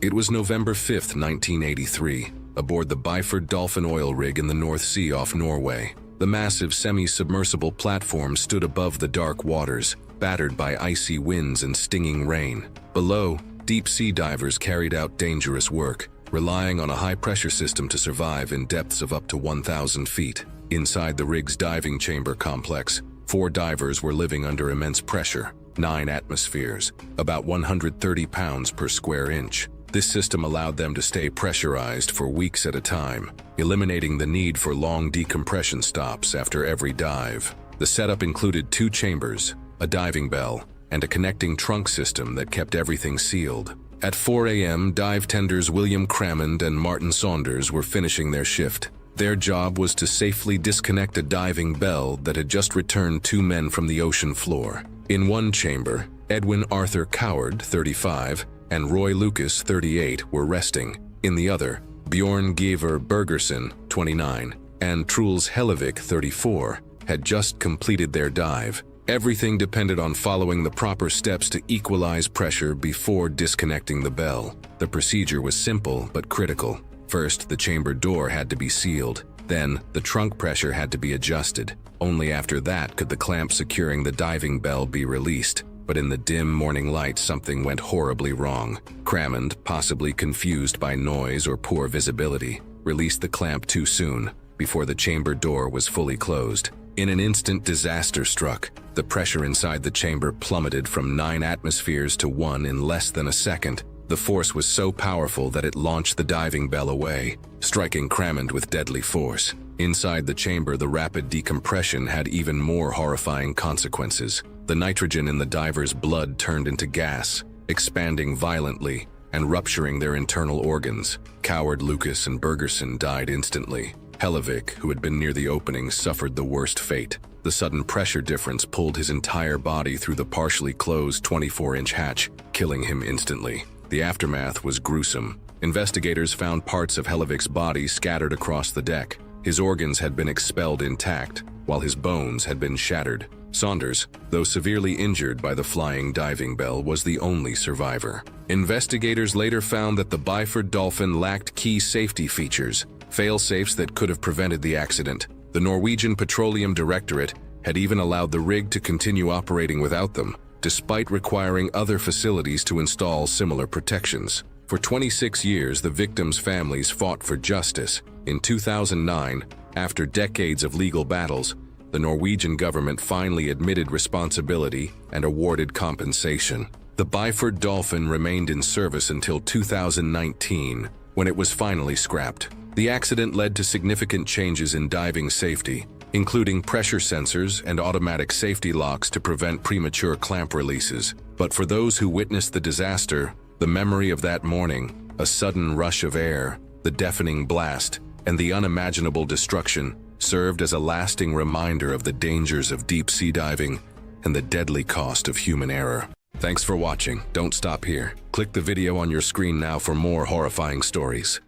It was November 5, 1983, aboard the Byford Dolphin oil rig in the North Sea off Norway. The massive semi-submersible platform stood above the dark waters, battered by icy winds and stinging rain. Below, deep-sea divers carried out dangerous work, relying on a high-pressure system to survive in depths of up to 1,000 feet. Inside the rig's diving chamber complex, 4 divers were living under immense pressure, 9 atmospheres, about 130 pounds per square inch. This system allowed them to stay pressurized for weeks at a time, eliminating the need for long decompression stops after every dive. The setup included 2 chambers, a diving bell, and a connecting trunk system that kept everything sealed. At 4 a.m., dive tenders William Crammond and Martin Saunders were finishing their shift. Their job was to safely disconnect a diving bell that had just returned 2 men from the ocean floor. In one chamber, Edwin Arthur Coward, 35, and Roy Lucas, 38, were resting. In the other, Bjorn Giver Bergersen, 29, and Truls Hellevik, 34, had just completed their dive. Everything depended on following the proper steps to equalize pressure before disconnecting the bell. The procedure was simple but critical. First, the chamber door had to be sealed. Then, the trunk pressure had to be adjusted. Only after that could the clamp securing the diving bell be released. But in the dim morning light, something went horribly wrong. Crammond, possibly confused by noise or poor visibility, released the clamp too soon, before the chamber door was fully closed. In an instant, disaster struck. The pressure inside the chamber plummeted from 9 atmospheres to 1 in less than a second. The force was so powerful that it launched the diving bell away, striking Crammond with deadly force. Inside the chamber, the rapid decompression had even more horrifying consequences. The nitrogen in the diver's blood turned into gas, expanding violently and rupturing their internal organs. Coward, Lucas, and Bergersen died instantly. Hellevik, who had been near the opening, suffered the worst fate. The sudden pressure difference pulled his entire body through the partially closed 24-inch hatch, killing him instantly. The aftermath was gruesome. Investigators found parts of Hellevik's body scattered across the deck. His organs had been expelled intact, while his bones had been shattered. Saunders, though severely injured by the flying diving bell, was the only survivor. Investigators later found that the Byford Dolphin lacked key safety features, fail-safes that could have prevented the accident. The Norwegian Petroleum Directorate had even allowed the rig to continue operating without them, despite requiring other facilities to install similar protections. For 26 years, the victims' families fought for justice. In 2009, after decades of legal battles, the Norwegian government finally admitted responsibility and awarded compensation. The Byford Dolphin remained in service until 2019, when it was finally scrapped. The accident led to significant changes in diving safety, including pressure sensors and automatic safety locks to prevent premature clamp releases. But for those who witnessed the disaster, the memory of that morning, a sudden rush of air, the deafening blast, and the unimaginable destruction served as a lasting reminder of the dangers of deep-sea diving and the deadly cost of human error. Thanks for watching. Don't stop here. Click the video on your screen now for more horrifying stories.